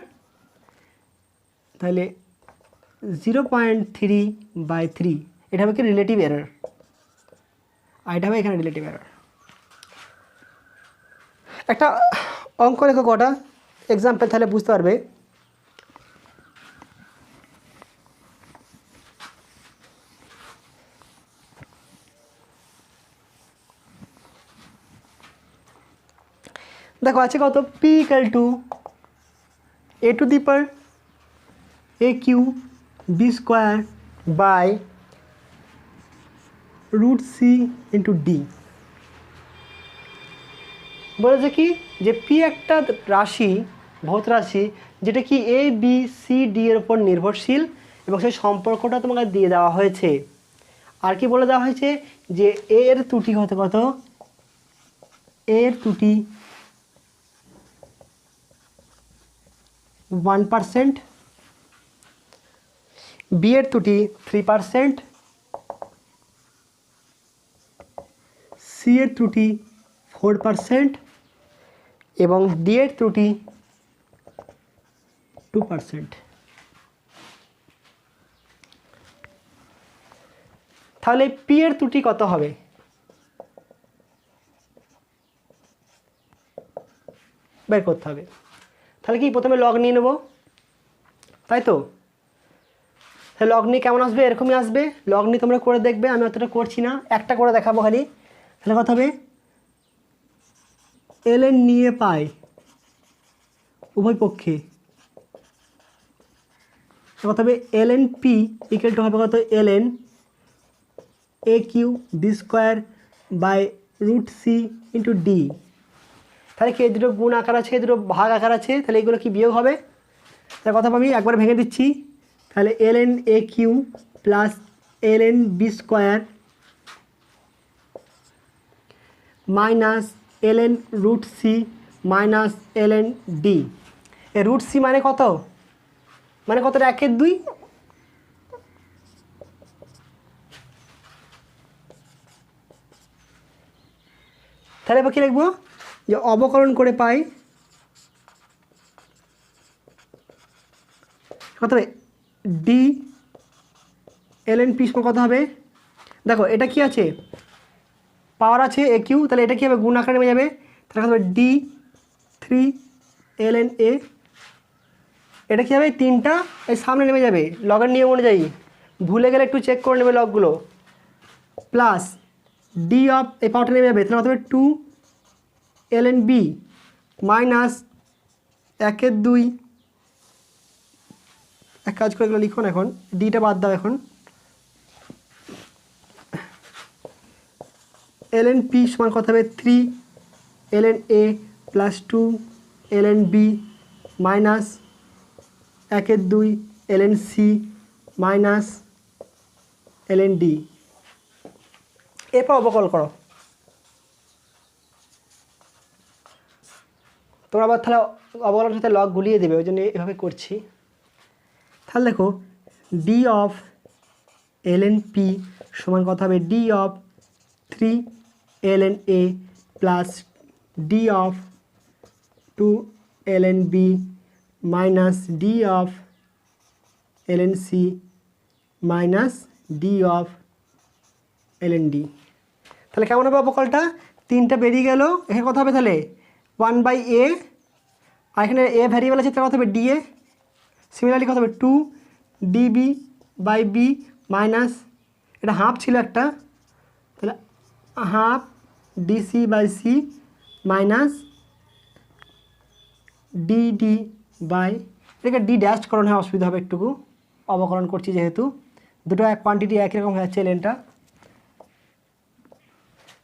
Speaker 1: তাহলে 0.3/3, এটা হবে কি রিলেটিভ এরর, আর এটা হবে এখানে রিলেটিভ এরর। একটা অঙ্ক রেখো কটা এক্সাম্পল, তাহলে বুঝতে পারবে। দেখো আছে কত, p = a to the power aq b² by √c × d। বলেছে কি যে p একটা রাশি, ভৌত রাশি, যেটা কি a b c d এর উপর নির্ভরশীল এবং সেই সম্পর্কটা তোমাকে দিয়ে দেওয়া হয়েছে। আর কি বলে দেওয়া হয়েছে যে a এর ত্রুটি হতে কত, a এর ত্রুটি 1%, b এর ত্রুটি 3%, c এর ত্রুটি 4% এবং d এর ত্রুটি 2%। তাহলে p এর ত্রুটি কত হবে, বের করতে হবে। তাহলে কি প্রথমে লগ নিয়ে নেব, তাই তো। তাহলে লগ নিয়ে কেমন আসবে, এরকমই আসবে। লগ নিয়ে তোমরা করে দেখবে, আমি অতটা করছি না, একটা করে দেখাবো খালি। তাহলে কত হবে, ln নিয়ে পাই উভয় পক্ষে, কত হবে ln p = হবে কত, ln aq b² by √c × d। তাহলে কি এই দুটো গুণ আকার আছে, এই দুটো ভাগ আকার আছে, তাহলে এগুলো কি বিয়োগ হবে। তাহলে কথা আমি একবার ভেঙে দিচ্ছি, তাহলে ln aq plus ln b² minus ln √c minus ln d। এই √c মানে কত, মানে কতটা 1/2। তাহলে এবার কী লিখবো, যে অবকলন করে পাই কত হবে, d ln p সমান কত হবে, দেখো এটা কি আছে, পাওয়ার আছে aq, তাহলে এটা কী হবে, গুণ আকারে নেমে যাবে, তাহলে কত হবে d 3 ln a। এটা কী হবে, 3টা এই সামনে নেমে যাবে লগের নিয়ম অনুযায়ী, ভুলে গেলে একটু চেক করে নেবে লগগুলো, প্লাস d অফ এই পাওয়ারটা নেমে যাবে, তাহলে কত হবে 2 ln b মাইনাস 1/2, এক কাজ করে এগুলো লিখুন, এখন ডিটা বাদ দাও, এখন ln p সমান কত হবে 3 ln a plus 2 ln b minus 1/2 ln c minus ln d। এরপর অবকল করো। তোমরা আবার তাহলে অবকলনের সাথে লগ গুলিয়ে দেবে, ওই জন্য এভাবে করছি। তাহলে দেখো ডি অফ ln p সমান কত হবে, D of 3 ln a plus D of 2 ln b minus D of ln c minus D of ln d। তাহলে কেমন হবে অবকলটা, 3টা বেরিয়ে গেল, এখানে কত হবে তাহলে 1/a, আর এখানে a ভ্যারিয়েবল আছে, তাহলে কত হবে dA। সিমিলারলি কত হবে 2 dB/b মাইনাস, এটা হাফ ছিল একটা, তাহলে হাফ dC/c মাইনাস dd/, এটাকে ডি ড্যাশ করণ হয়, অসুবিধা হবে একটুকু, অবকলন করছি যেহেতু, দুটো এক কোয়ান্টিটি একই রকম হয়ে যাচ্ছে লেনটা,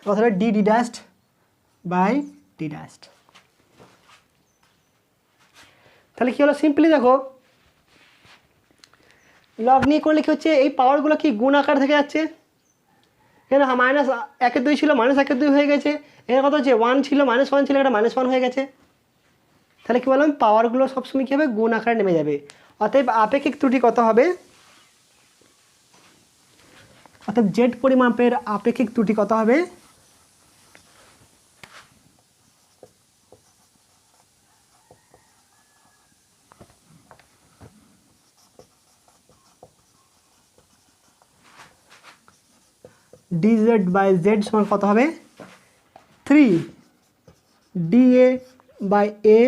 Speaker 1: কথা হবে D dashed by D dashed. তাহলে কী হলো, সিম্পলি দেখো লগ নিয়ে করলে কী হচ্ছে, এই পাওয়ারগুলো কি গুণ আকার থেকে যাচ্ছে, এখানে মাইনাস 1/2 ছিল মাইনাস 1/2 হয়ে গেছে, এখানে কত হচ্ছে 1 ছিল -1 ছিল, এটা -1 হয়ে গেছে। তাহলে কী বললাম, পাওয়ারগুলো সবসময় কী হবে, গুণ আকারে নেমে যাবে। অতএব আপেক্ষিক ত্রুটি কত হবে, অর্থাৎ জেড পরিমাপের আপেক্ষিক ত্রুটি কত হবে, dz/z সমান কত হবে 3 dA/a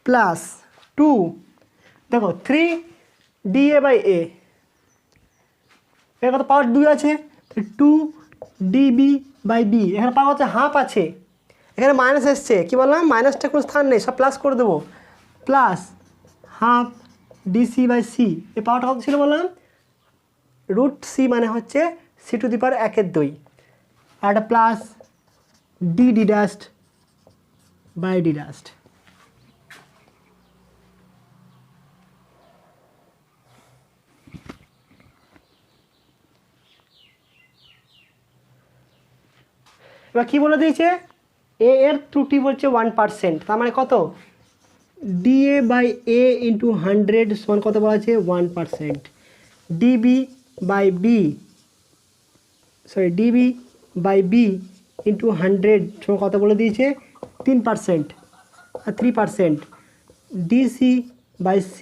Speaker 1: প্লাস 2, দেখো 3 dA/a, এর কত পাওয়ার 2 আছে, 2 dB/b, এখানে পাওয়ার হচ্ছে হাফ আছে, এখানে মাইনাস এসছে, কী বললাম মাইনাসটা কোনো স্থান নেই, সব প্লাস করে দেবো, প্লাস হাফ dC/c, এই পাওয়ারটা কত ছিল বললাম √c, মানে হচ্ছে c⁻², আর একটা plus d dashed by d dashed. এবার কী বলে দিয়েছে, এ এর ত্রুটি বলছে 1%, তার মানে কত dA/a × 100 সমান কত বলা আছে 1%, dB/b × 100 সমান কত বলে দিয়েছে 3% আর 3%, dC/c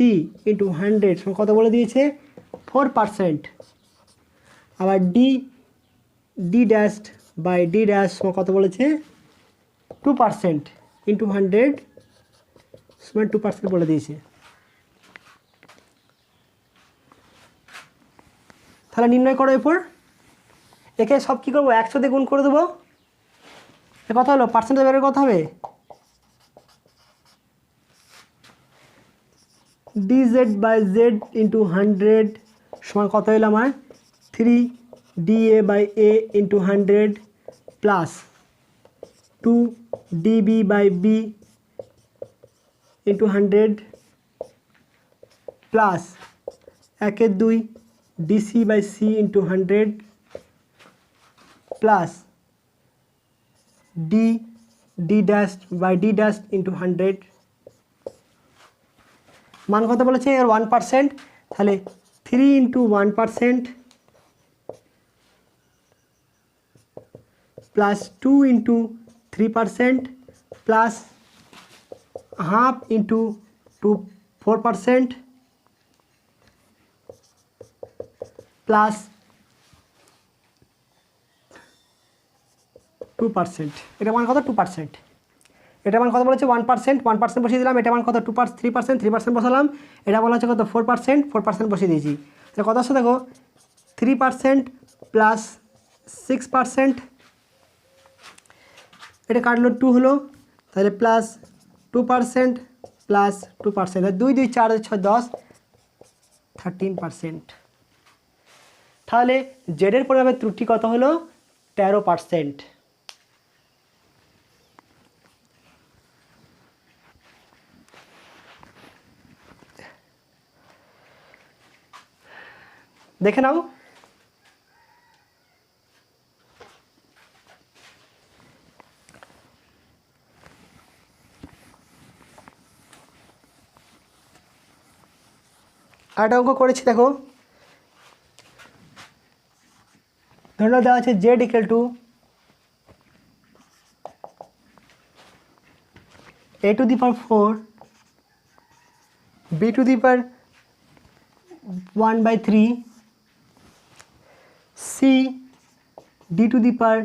Speaker 1: × 100 সমান কত বলে দিয়েছে 4%, আবার d dashed by d dash সমান কত বলেছে 2% × 100 সমান 2% বলে দিয়েছে। তাহলে নির্ণয় করো এরপর, একে সব কী করবো 100 দিয়ে গুণ করে দেবো, এ কথা হলো পার্সেন্টেজ বেরোর কথা হবে dz/z × 100 সমান কত হলো আমার 3 dA/a × 100 plus 2 dB/b × 100 plus 1/2 dC/c × 100 plus d dashed by d dashed × 100, মান কত বলেছে এর 1%, তাহলে 3 × 1% প্লাস 2 × 3% প্লাস হাফ × 4% প্লাস 2%, এটা মান কত 2%, এটা মান কত বলেছে 1% বসিয়ে দিলাম, এটা মান কত 3% বসালাম, এটা বলা হচ্ছে কত 4% বসিয়ে দিয়েছি, তাহলে কত আসছে দেখো 3% প্লাস 6%, এটা কাটলো 2 হলো, তাহলে প্লাস 2% প্লাস 2%, 2 2 4 6 10 13%, তাহলে জেডের পরিমাপের ত্রুটি কত হলো 13%। দেখে নাও আরেকটা অঙ্ক করেছি দেখো, ধরে নাও দেওয়া আছে Z equal to a to the power 4 b to the power 1/3 c d to the power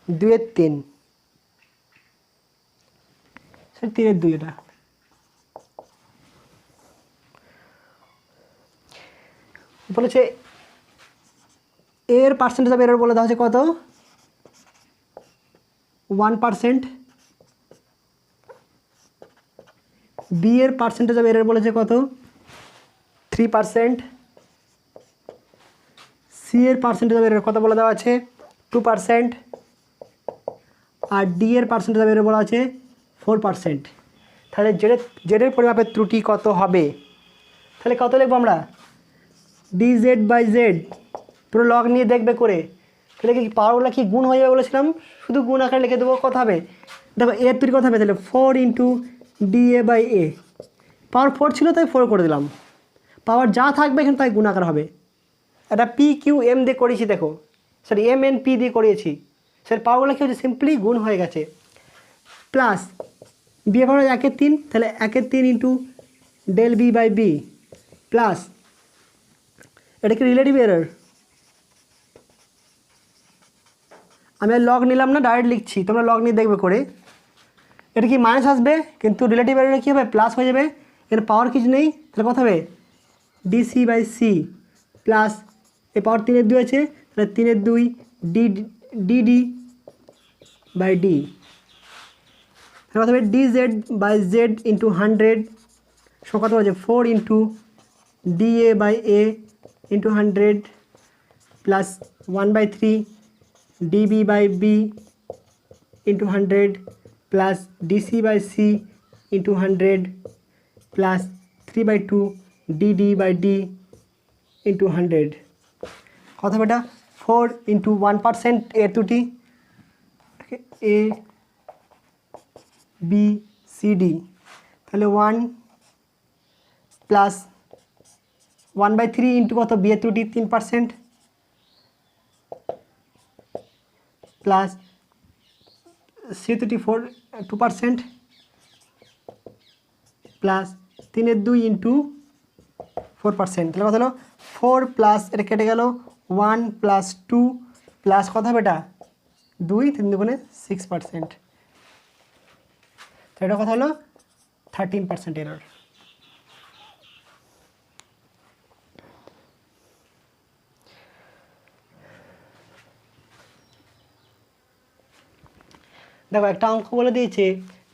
Speaker 1: 2/3, সেটা 3/2 এটা। বলেছে এর পার্সেন্টেজ অফ এরর বলে দেওয়া হচ্ছে কত, 1%, বি এর পার্সেন্টেজ অফ এরর বলেছে কত, 3%, সি এর পার্সেন্টেজ অফ এরর কত বলে দেওয়া আছে, 2%, আর ডি এর পার্সেন্টেজ অফ এরর বলা আছে 4%। তাহলে জেডের পরিমাপের ত্রুটি কত হবে, তাহলে কত লিখবো আমরা, ডি জেড বাই জেড, পুরো লগ নিয়ে দেখবে করে, তাহলে কি পাওয়ারগুলো কি গুণ হয়ে যাবে বলেছিলাম, শুধু গুণ আকারে লিখে দেবো, কত হবে দেখো এর ত্রুটি কত হবে, তাহলে 4 ইন্টু ডি এ বাই এ, পাওয়ার 4 ছিল তাই 4 করে দিলাম, পাওয়ার যা থাকবে এখানে তাই গুণ আকার হবে। এটা পি কিউ এম দিয়ে করেছি দেখো, সরি এম এন পি দিয়ে করিয়েছি, স্যার পাওয়ারগুলো কী হচ্ছে সিম্পলি গুণ হয়ে গেছে, প্লাস বি এর পাওয়ার 1/3, তাহলে 1/3 into del B by B, plus এটা কি রিলেটিভ এরর, আমি আর লগ নিলাম না, ডাইরেক্ট লিখছি, তোমরা লগ নিয়ে দেখবে করে, এটা কি মাইনাস আসবে কিন্তু রিলেটিভ এররে কী হবে প্লাস হয়ে যাবে, এর পাওয়ার কিছু নেই, তাহলে কত হবে ডিসি বাই সি, প্লাস এ পাওয়ার 3/2 আছে, তাহলে 3/2 ডি ডি বাই ডি, তাহলে কত হবে D Z by Z into 100, সব কত হচ্ছে 4 into D A by A into 100 plus 1/3 DB by B into 100 plus DC by C into 100 plus 3/2 DD by D into 100, কত হবে এটা 4 ইন্টু 1% এর ত্রুটি, এ বি সি ডি, তাহলে 1 plus 1/3 into কত বি এর ত্রুটি 3%, প্লাস সি ত্রুটি 2%, প্লাস 3/2 ইন্টু 4%, তাহলে কত হলো 4 প্লাস এটা কেটে গেল 1 প্লাস 2 প্লাস কত হবে এটা 2, 3 দুগুণে 6%, তো এটা কত হলো 13% এরর। দেখো একটা অঙ্ক বলে দিয়েছে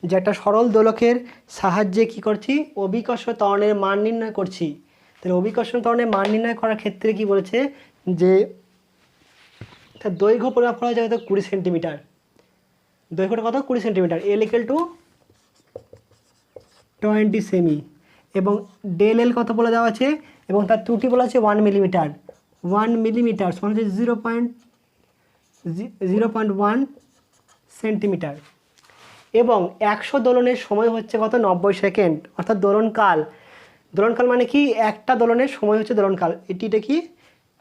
Speaker 1: যে একটা সরল দোলকের সাহায্যে কি করছি, অভিকর্ষ ত্বরণের মান নির্ণয় করছি, তাহলে অভিকর্ষ ত্বরণের মান নির্ণয় করার ক্ষেত্রে কি বলেছে যে তার দৈর্ঘ্য পরিমাপ করা যায় 20 সেন্টিমিটার, দৈর্ঘ্যটা কত 20 centimetre, L equal to 20 semi, এবং ডেল এল কত বলে দেওয়া আছে, এবং তার ত্রুটি বলা আছে 1 মিলিমিটার, 1 মিলিমিটার সমান হচ্ছে 0.1 সেন্টিমিটার, এবং 100 দোলনের সময় হচ্ছে কত 90 সেকেন্ড, অর্থাৎ দোলনকাল, দোলনকাল মানে কি একটা দোলনের সময় হচ্ছে দোলনকাল, এটা কি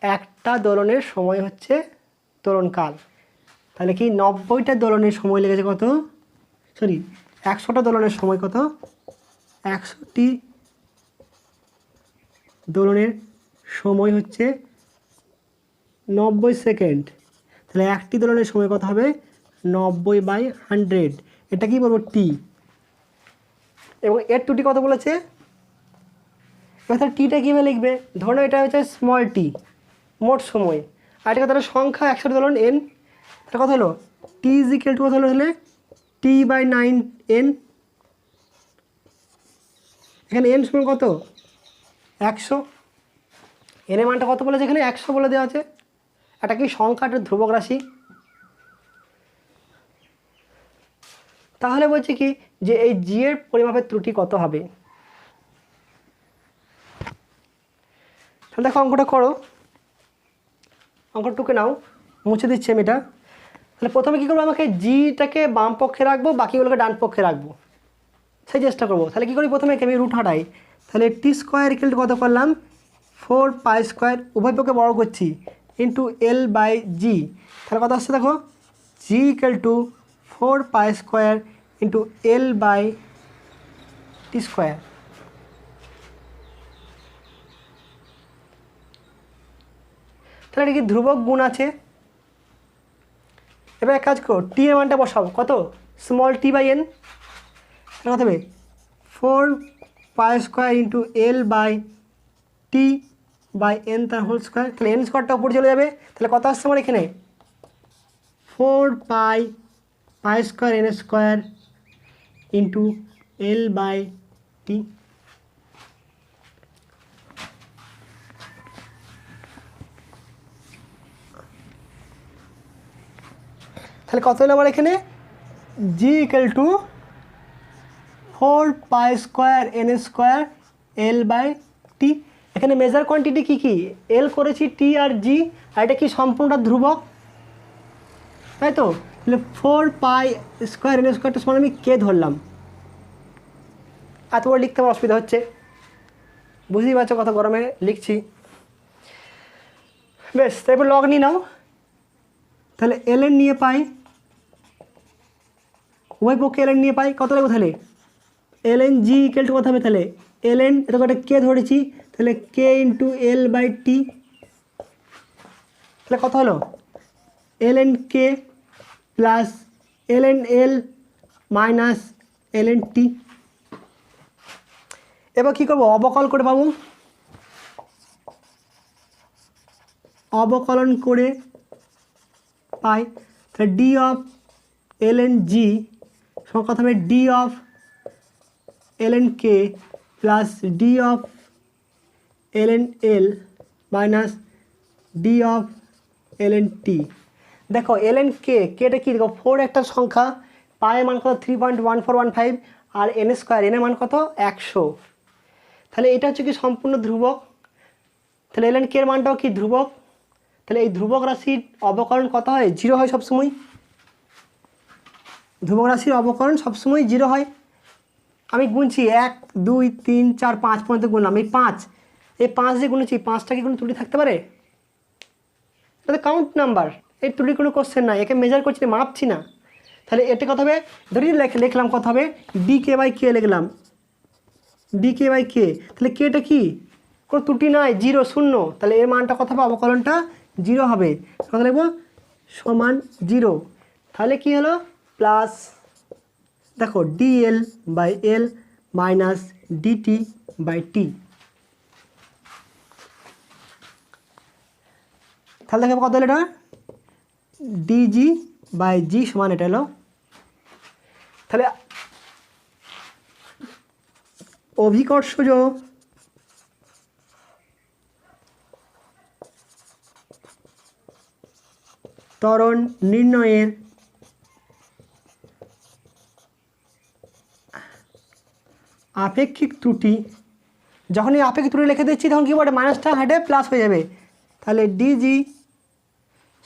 Speaker 1: একটা দোলনের সময় হচ্ছে দোলনকাল, তাহলে কি 90টা দোলনের সময় লেগেছে কত, সরি 100টা দোলনের সময় কত, 100টি দোলনের সময় হচ্ছে 90 সেকেন্ড, তাহলে একটি দোলনের সময় কত হবে 90/100, এটা কি বলবো টি, এবং এর ত্রুটি কত বলেছে, এবার টিটা কীভাবে লিখবে, ধরো এটা হচ্ছে স্মল টি মোট সময়, আর এটা তাহলে সংখ্যা 100 দোলন এন, এটা কত হলো টি ইজ ইকুয়াল টু কত হলো তাহলে T/9 n, এখানে n সমান কত 100, এর মানটা কত বলেছে এখানে 100 বলে দেওয়া আছে, এটা কি সংখ্যাটা ধ্রুবক রাশি, তাহলে বলছে কি যে এই জি এর পরিমাপের ত্রুটি কত হবে, তাহলে দেখো অঙ্কটা করো, অঙ্কটুকু নাও, মুছে দিচ্ছি আমি এটা, তাহলে প্রথমে কী করবো, আমাকে জিটাকে বাম পক্ষে রাখবো, বাকিগুলোকে ডান পক্ষে রাখবো, সেই চেষ্টা করবো, তাহলে কী করি প্রথমে আমি রুট হাঁটাই, তাহলে টি স্কোয়ার ইকুয়াল টু কত করলাম 4π² উভয় পক্ষে বড় করছি ইন্টু L/G। তাহলে কত আসছে দেখো G equal to 4π² into L/T²। তাহলে এটা কি ধ্রুবক গুণ আছে। এবার এক কাজ করো টি এর মানটা বসাও কত স্মল t/n, কত হবে 4π² ইন্টু L/T/n তার হোল স্কোয়ার। তাহলে n স্কোয়ারটা উপরে চলে যাবে, তাহলে কত আসছে আমার এখানে 4π² n² ইন্টু L/T। তাহলে কত হলো আমার এখানে G equal to 4π² n² L/T। এখানে মেজার কোয়ান্টিটি কী কী L করেছি T আর G, আর এটা কি সম্পূর্ণটা ধ্রুবক, তাই তো। তাহলে 4π² n² সমান আমি কে ধরলাম, এত বড় লিখতে আমার অসুবিধা হচ্ছে, বুঝতেই পারছো কত গরমে লিখছি। বেশ, তারপর লগ নিয়ে নাও। তাহলে ln নিয়ে পাই, উভয় পক্ষে ln নিয়ে পাই, কত লাগবে তাহলে ln G ইকুয়াল টু কত হবে তাহলে ln, এটা একটা কে ধরেছি, তাহলে k ইন্টু L/T। তাহলে কত হলো ln k plus ln L minus ln T। এবার কী করবো অবকল করে পাবো, অবকলন করে পাই। তাহলে d অফ ln G সমান কত হবে d of ln k plus d of ln L minus d of ln T। দেখো ln k, কেটা কী দেখো 4 একটা সংখ্যা, পায়ের মান কত 3.1415, আর n² এর মান কত 100। তাহলে এটা হচ্ছে কি সম্পূর্ণ ধ্রুবক, তাহলে ln k এর মানটাও কি ধ্রুবক। তাহলে এই ধ্রুবক রাশির অবকলন কত হয় 0 হয় সবসময়, ধ্রুবক রাশির অবকলন সবসময় 0 হয়। আমি গুনছি 1 2 3 4 5 পর্যন্ত গুনলাম, এই 5 যে গুনেছি 5টা কি কোনো ত্রুটি থাকতে পারে, এটা তো কাউন্ট নাম্বার, এই ত্রুটির কোনো কোশ্চেন নাই, একে মেজার করছি না, মাপছি না। তাহলে এটা কত হবে ধরি লিখলাম কত হবে dk/k লিখলাম dk/k, তাহলে কেটা কি কোনো ত্রুটি নাই 0 শূন্য, তাহলে এর মানটা কত হবে অবকলনটা 0 হবে, কত লিখবো সমান 0। তাহলে কি হলো প্লাস দেখো dl/L মাইনাস dt/t। তাহলে দেখো কত হলো এটা dg/g সমান এটা হলো। তাহলে অভিকর্ষজ ত্বরণ নির্ণয়ের আপেক্ষিক ত্রুটি, যখনই আপেক্ষিক ত্রুটি লিখে দিচ্ছি তখন কী বলে মাইনাসটা হেঁটে প্লাস হয়ে যাবে। তাহলে ডিজি,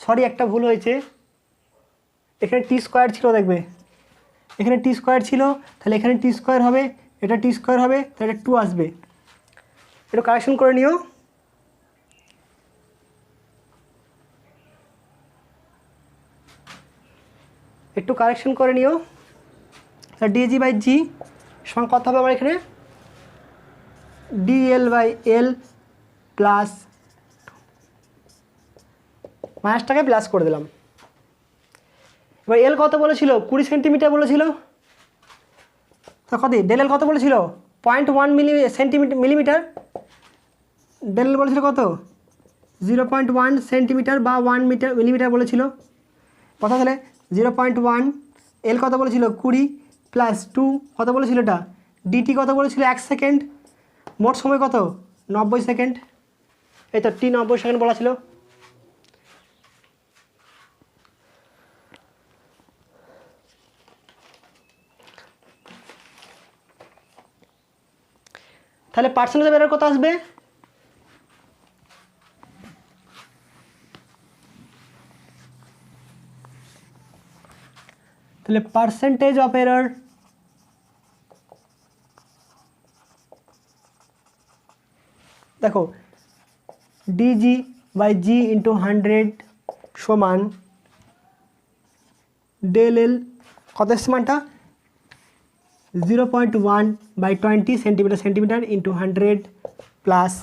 Speaker 1: সরি একটা ভুল হয়েছে, এখানে t² ছিল দেখবে, এখানে t² ছিল, তাহলে এখানে t² হবে, এটা t² হবে, তাহলে 2 আসবে, একটু কারেকশন করে নিও। একটু কারেকশন করে নিও। তাহলে dg/g সমান কত হবে আমার এখানে dl/L প্লাস মাইনাসটাকে প্লাস করে দিলাম। এবার এল কত বলেছিল 20 সেন্টিমিটার বলেছিল, তো কত ডেল এল কত বলেছিল 0.1 মিলিমিটার, ডেল এল বলেছিল কত 0.1 সেন্টিমিটার বা 1 মিলিমিটার বলেছিল, কত তাহলে 0.1, এল কত বলেছিল 20 প্লাস 2 কত বলেছিল এটা ডিটি কত বলেছিল 1 সেকেন্ড, মোট সময় কত 90 সেকেন্ড, এই তো টি 90 সেকেন্ড বলা ছিল। তাহলে পার্সেন্টেজ অফ এরর কত আসবে তাহলে পার্সেন্টেজ অফ এরর দেখো ডিজি বাই জি ইন্টু 100 সমান ডেল এল কত এসছে মানটা 0.1/20 সেন্টিমিটার ইন্টু 100 প্লাস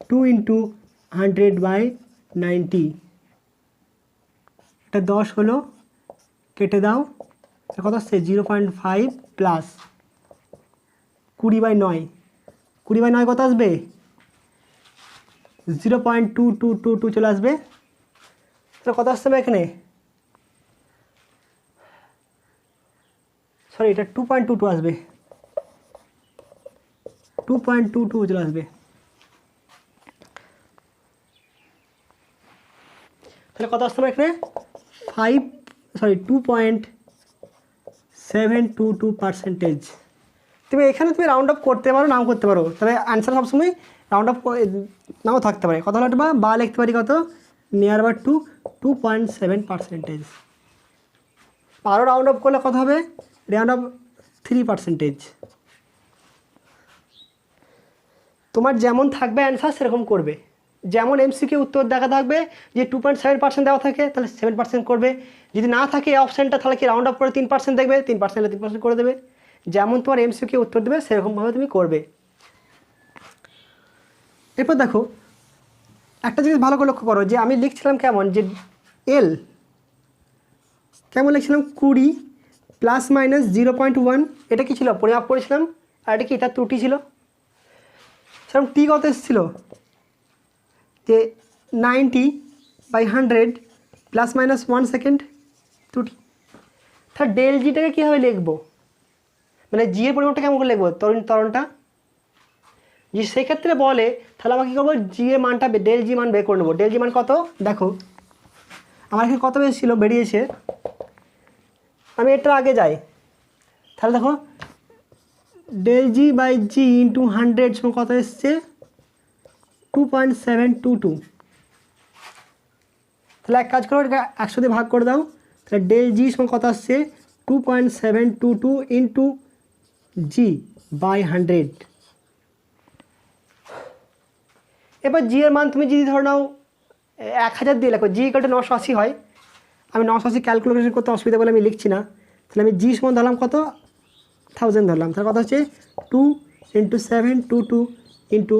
Speaker 1: 2 ইন্টু 100/90 এটা 10 হলো, কেটে দাও, কত আসছে 0.5 প্লাস 20/9, 20/9 কত আসবে 0.2222 চলে আসবে। তাহলে কত আসছে এখানে, সরি এটা 2.22 আসবে, 2.22 চলে আসবে। তাহলে কত আসতে হবে এখানে 2.722%। তুমি এখানে তুমি রাউন্ড আপ করতে পারো, নাও করতে পারো, তবে আনসার সবসময় রাউন্ড আপ নাও থাকতে পারে। কত হলো বা লিখতে পারি কত নিয়ার বার টু 2.7%। আরও রাউন্ড আপ করলে কত হবে রাউন্ড আপ 3%। তোমার যেমন থাকবে অ্যান্সার সেরকম করবে। যেমন এমসিকিউ উত্তর দেখা থাকবে যে 2.7% দেওয়া থাকে তাহলে 7% করবে, যদি না থাকে এই অপশানটা তাহলে কি রাউন্ড আপ করে 3% দেখবে, 3% করে দেবে। যেমন তোমার এমসিকিউ উত্তর দেবে সেরকমভাবে তুমি করবে। এরপর দেখো একটা জিনিস ভালো করে লক্ষ্য করো যে আমি লিখছিলাম কেমন, যে এল কেমন লিখছিলাম 20 প্লাস মাইনাস 0.1, এটা কি ছিল পরিমাপ করেছিলাম, আর এটা কি তার ত্রুটি ছিল। সেরকম টি কত এসেছিলো যে 90/100 প্লাস মাইনাস 1 সেকেন্ড ত্রুটি। তাহলে ডেল জিটাকে কীভাবে লিখবো, মানে জি এর পরিমাণটা কেমন করে লিখবো ত্বরণটা, যে সেক্ষেত্রে বলে তাহলে আমাকে কী করবো জি এর মানটা ডেল জি মান বের করে নেবো। ডেল জি মান কত দেখো আমার এখানে কত বেরিয়েছিল, বেরিয়েছে, আমি এটা আগে যাই, তাহলে দেখো del G by G into 100 সমান কত এসছে 2.722। তাহলে এক কাজ করো এটা 100 দিয়ে ভাগ করে দাও, তাহলে ডেল জি সমান কত আসছে 2.722 ইন্টু জি বাই 100। এবার জি এর মান তুমি যদি ধরে নাও 1000 দিয়ে লেখো, জি ইকুয়াল টু 980 হয়, আমি 980 ক্যালকুলেশন করতে অসুবিধা বলে আমি লিখছি না, তাহলে আমি জি সমান ধরলাম কত 1000 ধরলাম, তাহলে কত হচ্ছে 2 ইন্টু 722 ইন্টু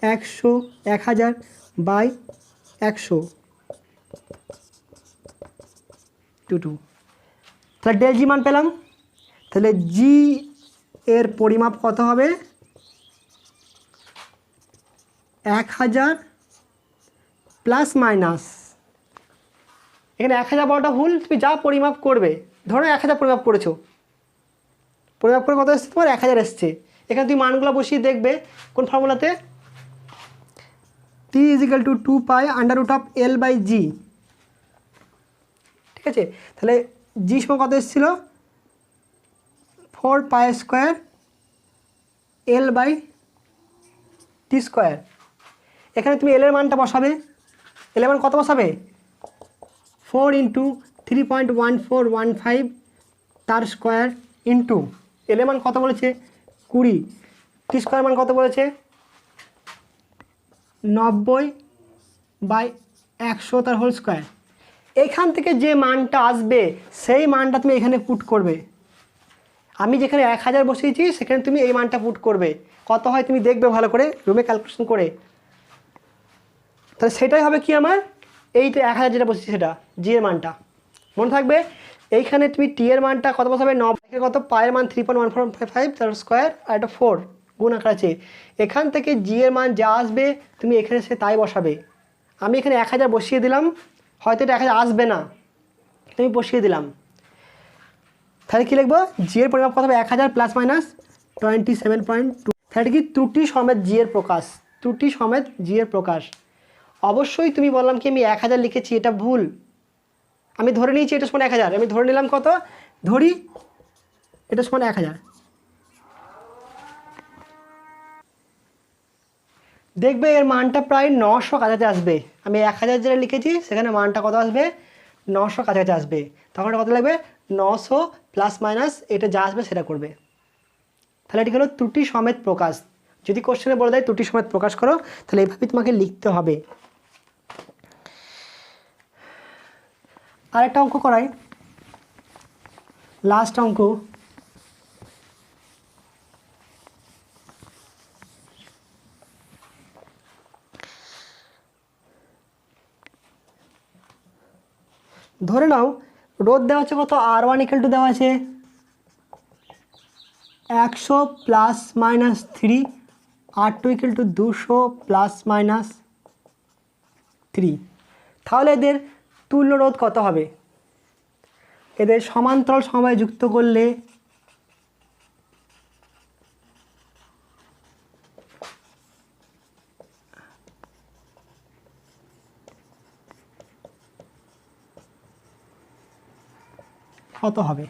Speaker 1: 1000 বাই 100 তাহলে ডেল জি মান পেলাম। তাহলে জি এর পরিমাপ কত হবে 1000 প্লাস মাইনাস, এখানে 1000 বড়টা ভুল, তুমি যা পরিমাপ করবে ধরো 1000 পরিমাপ করেছো, পরিমাপ করে কত এসছে তোমার 1000 এসছে, এখানে তুমি মানগুলো বসিয়ে দেখবে কোন ফর্মুলাতে T = 2π√L/G, ঠিক আছে। তাহলে জি সমান কত এসেছিল 4π² L/T²। এখানে তুমি এল এর মানটা বসাবে, এল এর মান কত বসাবে 4 ইন্টু 3.1415 তার স্কোয়ার ইন্টু এল এর মান কত বলেছে 20, T² মান কত বলেছে 90/100 তার হোল স্কোয়ার। এখান থেকে যে মানটা আসবে সেই মানটা তুমি এখানে পুট করবে, আমি যেখানে 1000 বসিয়েছি সেখানে তুমি এই মানটা পুট করবে, কত হয় তুমি দেখবে ভালো করে রুমে ক্যালকুলেশন করে, তাহলে সেটাই হবে কি আমার এইটা 1000 যেটা বসেছি সেটা জি এর মানটা মনে থাকবে। এইখানে তুমি টি এর মানটা কত বসাবে 9 কত পায়ের মান 3.1455 তার স্কোয়ার আর এটা 4 গুণ আকার আছে, এখান থেকে জি এর মান যা আসবে তুমি এখানে সে তাই বসাবে। আমি এখানে 1000 বসিয়ে দিলাম, হয়তো এটা 1000 আসবে না, তুমি বসিয়ে দিলাম, তাহলে কী লিখবো জি এর পরিমাপ কত হবে 1000 প্লাস মাইনাস 27.2। তাহলে কি ত্রুটি সমেত জি এর প্রকাশ, ত্রুটি সমেত জি এর প্রকাশ। অবশ্যই তুমি বললাম কি আমি 1000 লিখেছি এটা ভুল, আমি ধরে নিয়েছি এটা সমান 1000, আমি ধরে নিলাম কত ধরি এটা সমান 1000, দেখবে এর মানটা প্রায় 900 কাছাকাছি আসবে। আমি 1000 যেটা লিখেছি সেখানে মানটা কত আসবে 900 কাছাকাছি আসবে, তখন কত লাগবে 900 প্লাস মাইনাস এটা যা আসবে সেটা করবে। তাহলে এটি হলো ত্রুটি সমেত প্রকাশ, যদি কোশ্চেনে বলে দেয় ত্রুটি সমেত প্রকাশ করো, তাহলে এইভাবেই তোমাকে লিখতে হবে। আরেকটা অঙ্ক করাই, লাস্ট অঙ্ক। ধরে নাও রোধ দেওয়া আছে কত, R1 ইকুয়াল টু দেওয়া আছে 100 plus minus 3, R2 equal to 200 plus minus 3। তাহলে এদের তুল্য রোধ কত হবে? এদের সমান্তরাল সমবায় যুক্ত করলে কত হবে?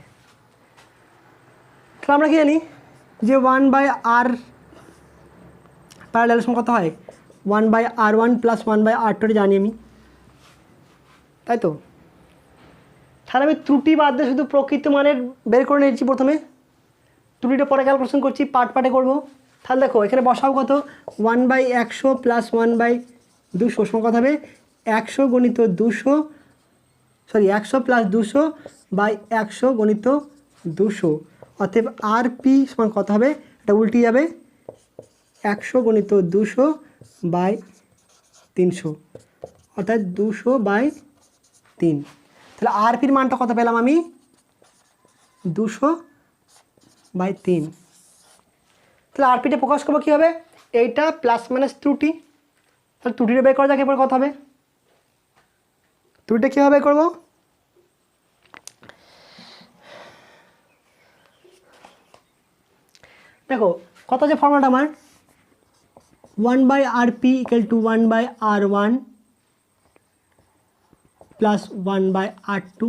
Speaker 1: তাহলে আমরা কি জানি যে 1/r প্যারালাল সমান কত হয়, 1/r1 প্লাস 1/r2 জানি আমি, তাই তো। তাহলে আমি ত্রুটি বাদ দিয়ে শুধু প্রকৃত মানের বের করে নিয়েছি প্রথমে, ত্রুটিটা পরে ক্যালকুলেশন করছি, পার্ট পার্টে করবো। তাহলে দেখো এখানে বসাও কত, 1/100 প্লাস 1/200 সমান কত হবে, 100 গণিত 200, সরি 100 প্লাস 200 বাই 100 গণিত 200, অতএব RP সমান কত হবে, এটা উল্টে যাবে, 100 গণিত 200 বাই 300, অর্থাৎ 200 বাই 3। তাহলে RPর মানটা কত পেলাম আমি, 200 বাই 3। তাহলে RPটা প্রকাশ করবো কী হবে, এইটা প্লাস মাইনাস ত্রুটি। তাহলে ত্রুটিটা বের করা যাক, এরপর কত হবে, ত্রুটিটা কীভাবে বের করবো, দেখো কত যে ফর্মুলাটা আমার, 1/RP equal to 1/R1 plus 1/R2।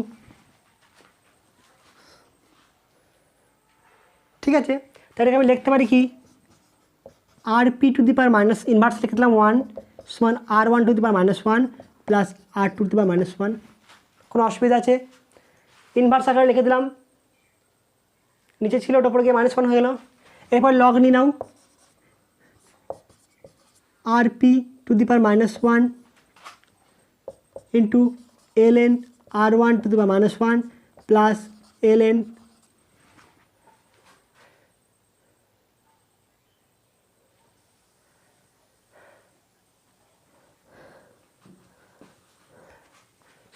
Speaker 1: ঠিক আছে, তাহলে আমি লিখতে পারি কি, RP to the power minus inverse লিখে দিলাম 1 সমান R1 টু দি পাওয়ার -1 প্লাস R2 টু দি পাওয়ার -1। কোনো অসুবিধা আছে? ইনভার্স আকারে লিখে দিলাম, নিচে ছিল ওটা পরে গিয়ে -1 হয়ে গেল। এরপর লগ নিয়ে নাও, RP to the power -1 into ln R1 to the power -1 plus ln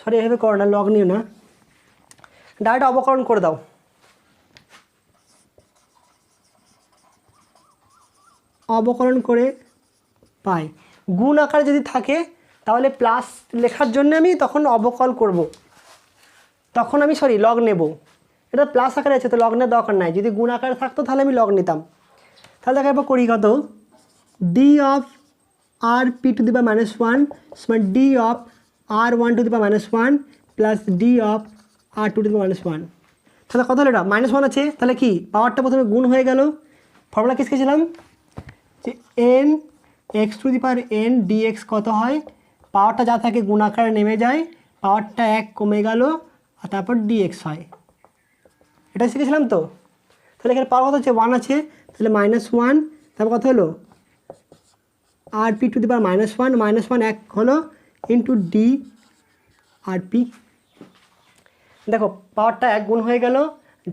Speaker 1: sorry এভাবে করো না, লগ নিও না, ডাইরেক্ট অবকলন করে দাও। অবকলন করে পাই, গুণ আকারে যদি থাকে তাহলে প্লাস লেখার জন্য আমি তখন অবকল করব, তখন আমি লগ নেব। এটা প্লাস আকারে আছে তো লগ নেওয়ার দরকার নাই, যদি গুণ আকারে থাকতো তাহলে আমি লগ নিতাম। তাহলে দেখো এরপর করি কত, D of RP to the power -1 সমান D of R1 to the power -1 plus D of R2 to the power -1। তাহলে কত হলো, এটা -1 আছে, তাহলে কি পাওয়ারটা প্রথমে গুণ হয়ে গেল। ফর্মুলা কি শিখেছিলাম যে n x two the power n dx কত হয়, পাওয়ারটা যা থাকে গুণ আকারে নেমে যায়, পাওয়ারটা 1 কমে গেল আর তারপর dx হয়, এটা শিখেছিলাম তো। তাহলে এখানে পাওয়ার কত হচ্ছে, 1 আছে, তাহলে -1, তারপর কত হলো RP টু দি পাওয়ার -1 1 হলো ইন্টু ডি RP। দেখো পাওয়ারটা 1 গুণ হয়ে গেল,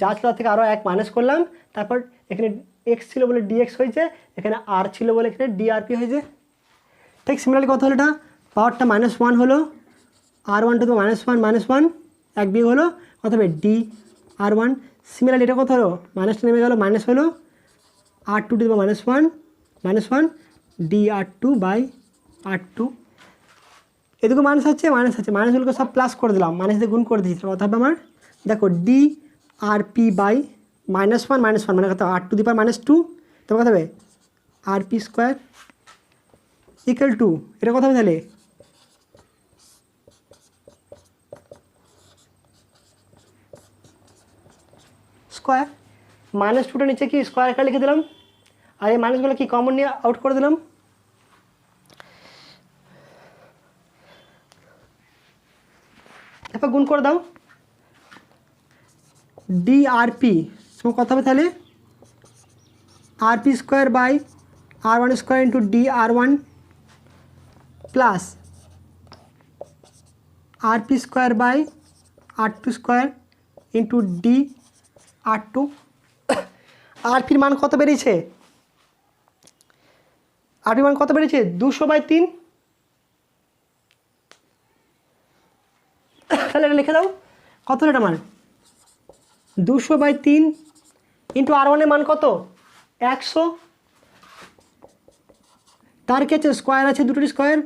Speaker 1: যা ছিল তার থেকে আরও 1 মাইনাস করলাম, তারপর এখানে x ছিল বলে dx হয়েছে, এখানে r ছিল বলে এখানে drp হয়েছে। ঠিক সিমিলারলি কত হলো, এটা পাওয়ারটা -1 হলো, R1 টু দি পাওয়ার -1 1 বিয়োগ হলো কত হবে dr1। সিমিলারলি এটা কত হলো, মাইনাসটা নেমে গেল, মাইনাস হলো R2 to the power -1 dr2 by r2। এদিকে মাইনাস আছে, মাইনাসগুলোকে সব প্লাস করে দিলাম, মাইনাস দিয়ে গুণ করে দিয়েছি, কথা হবে আমার দেখো drp বাই -1 মানে কত R টু দি পাওয়ার -2, তবে কত হবে RP স্কোয়ার ইকুয়াল টু, এটা কত হবে তাহলে স্কোয়ার, -2টা নিচে কি স্কোয়ার একটা লিখে দিলাম, আর এই মাইনাসগুলো কি কমন নিয়ে আউট করে দিলাম। এরপর গুণ করে দাও, DRP কত হবে তাহলে RP square by R1 square into D R1 plus RP square by R2 square into D R2। RPর মান কত বেরিয়েছে? RPর মান কত বেরিয়েছে? 200/3। তাহলে এটা লিখে দাও, কত এটা মান? 200/3 ইন্টু R1 এর মান কত? 100। তার কি আছে? স্কোয়ার আছে, দুটোর স্কোয়ার।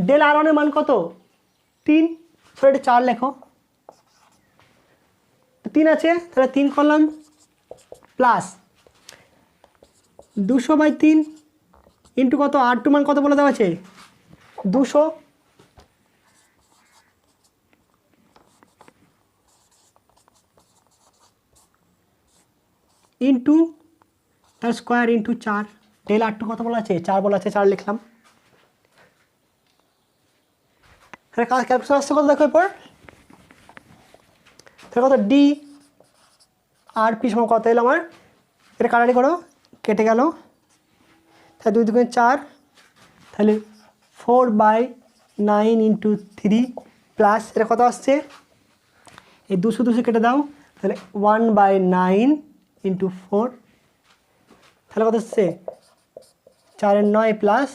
Speaker 1: ডেল R1 এর মান কত? 3। সরি, এটা 4 লেখো। 3 আছে, তাহলে 3 করলাম প্লাস 200/3 ইন্টু কত? R2 মান কত বলে দেওয়া আছে? 200। ইন্টু তার স্কোয়ার ইন্টু 4। ডেল R2 কত বলা আছে? 4 বলা আছে, 4 লিখলাম। তাহলে ক্যালকুলেশন আসছে কত দেখো এরপর? তাহলে কত? ডি RP সমান কত এলো আমার? এটা কাটাকাটি করো, কেটে গেল। তাহলে 2 2 4, তাহলে 4/9 ইন্টু 3 প্লাস এটা কত আসছে? এই 200 200 কেটে দাও, তাহলে 1/9 ইন্টু 4, তাহলে কত আসছে? 4 9 প্লাস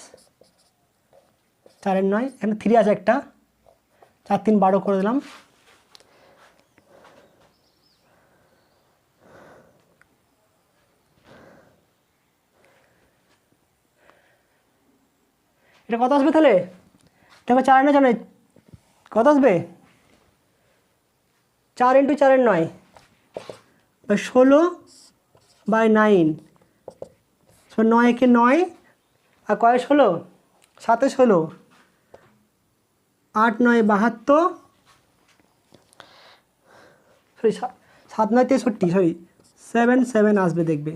Speaker 1: 4 9, এখানে 3 আছে একটা, 4 3 12 করে দিলাম। এটা কত আসবে তাহলে? দেখো 4 9 4 কত আসবে? 4 ইন্টু 4 9, 16/9। 9 কে 9 আর কয় 16? 7 16, 8 9 72, সরি 7 9 63, সরি 7 7 আসবে দেখবে।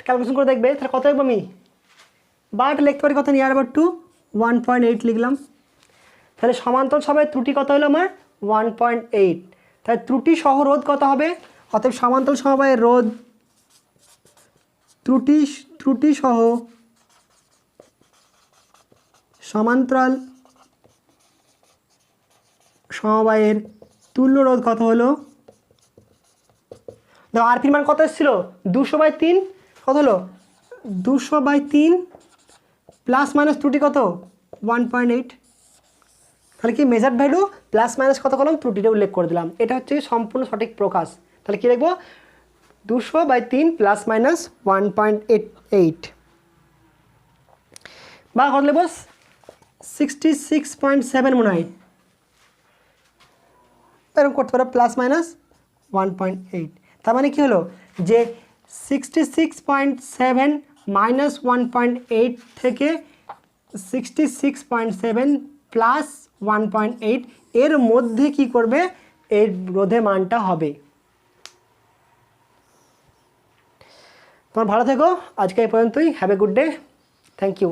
Speaker 1: ক্যালকুলেশন করে দেখবে, তাহলে কত লিখবো আমি? বাট লিখতে পারি কত? নিয়ার অ্যাবাউট টু 1.8 লিখলাম। তাহলে সমান্তরাল সবাই ত্রুটি কত হলো আমার? 1.8। তাহলে ত্রুটি সহ রোধ কত হবে? অতএব সমান্তরাল সমবায়ের রোধ ত্রুটি সহ সমান্তরাল সমবায়ের তুল্য রোধ কত হলো? দেখো RPর মান কত এসেছিল? 200/3। কত হলো? 200/3 প্লাস মাইনাস ত্রুটি কত? 1.8। তাহলে কি মেজার্ড ভ্যালু প্লাস মাইনাস কত করলাম? ত্রুটিটা উল্লেখ করে দিলাম। এটা হচ্ছে সম্পূর্ণ সঠিক প্রকাশ। তাহলে কী লিখবো? 200/3 প্লাস মাইনাস 1.88 বা কত লিখবো? 66.7 মনে হয়, এরকম করতে পারো, প্লাস মাইনাস 1.8। তার মানে কী হলো? যে 66.7 মাইনাস 1.8 থেকে 66.7 প্লাস 1.8 এর মধ্যে কি করবে? এর রোধে মানটা হবে। তোমার ভালো থেকো, আজকে এই পর্যন্তই। Have a good day, thank you.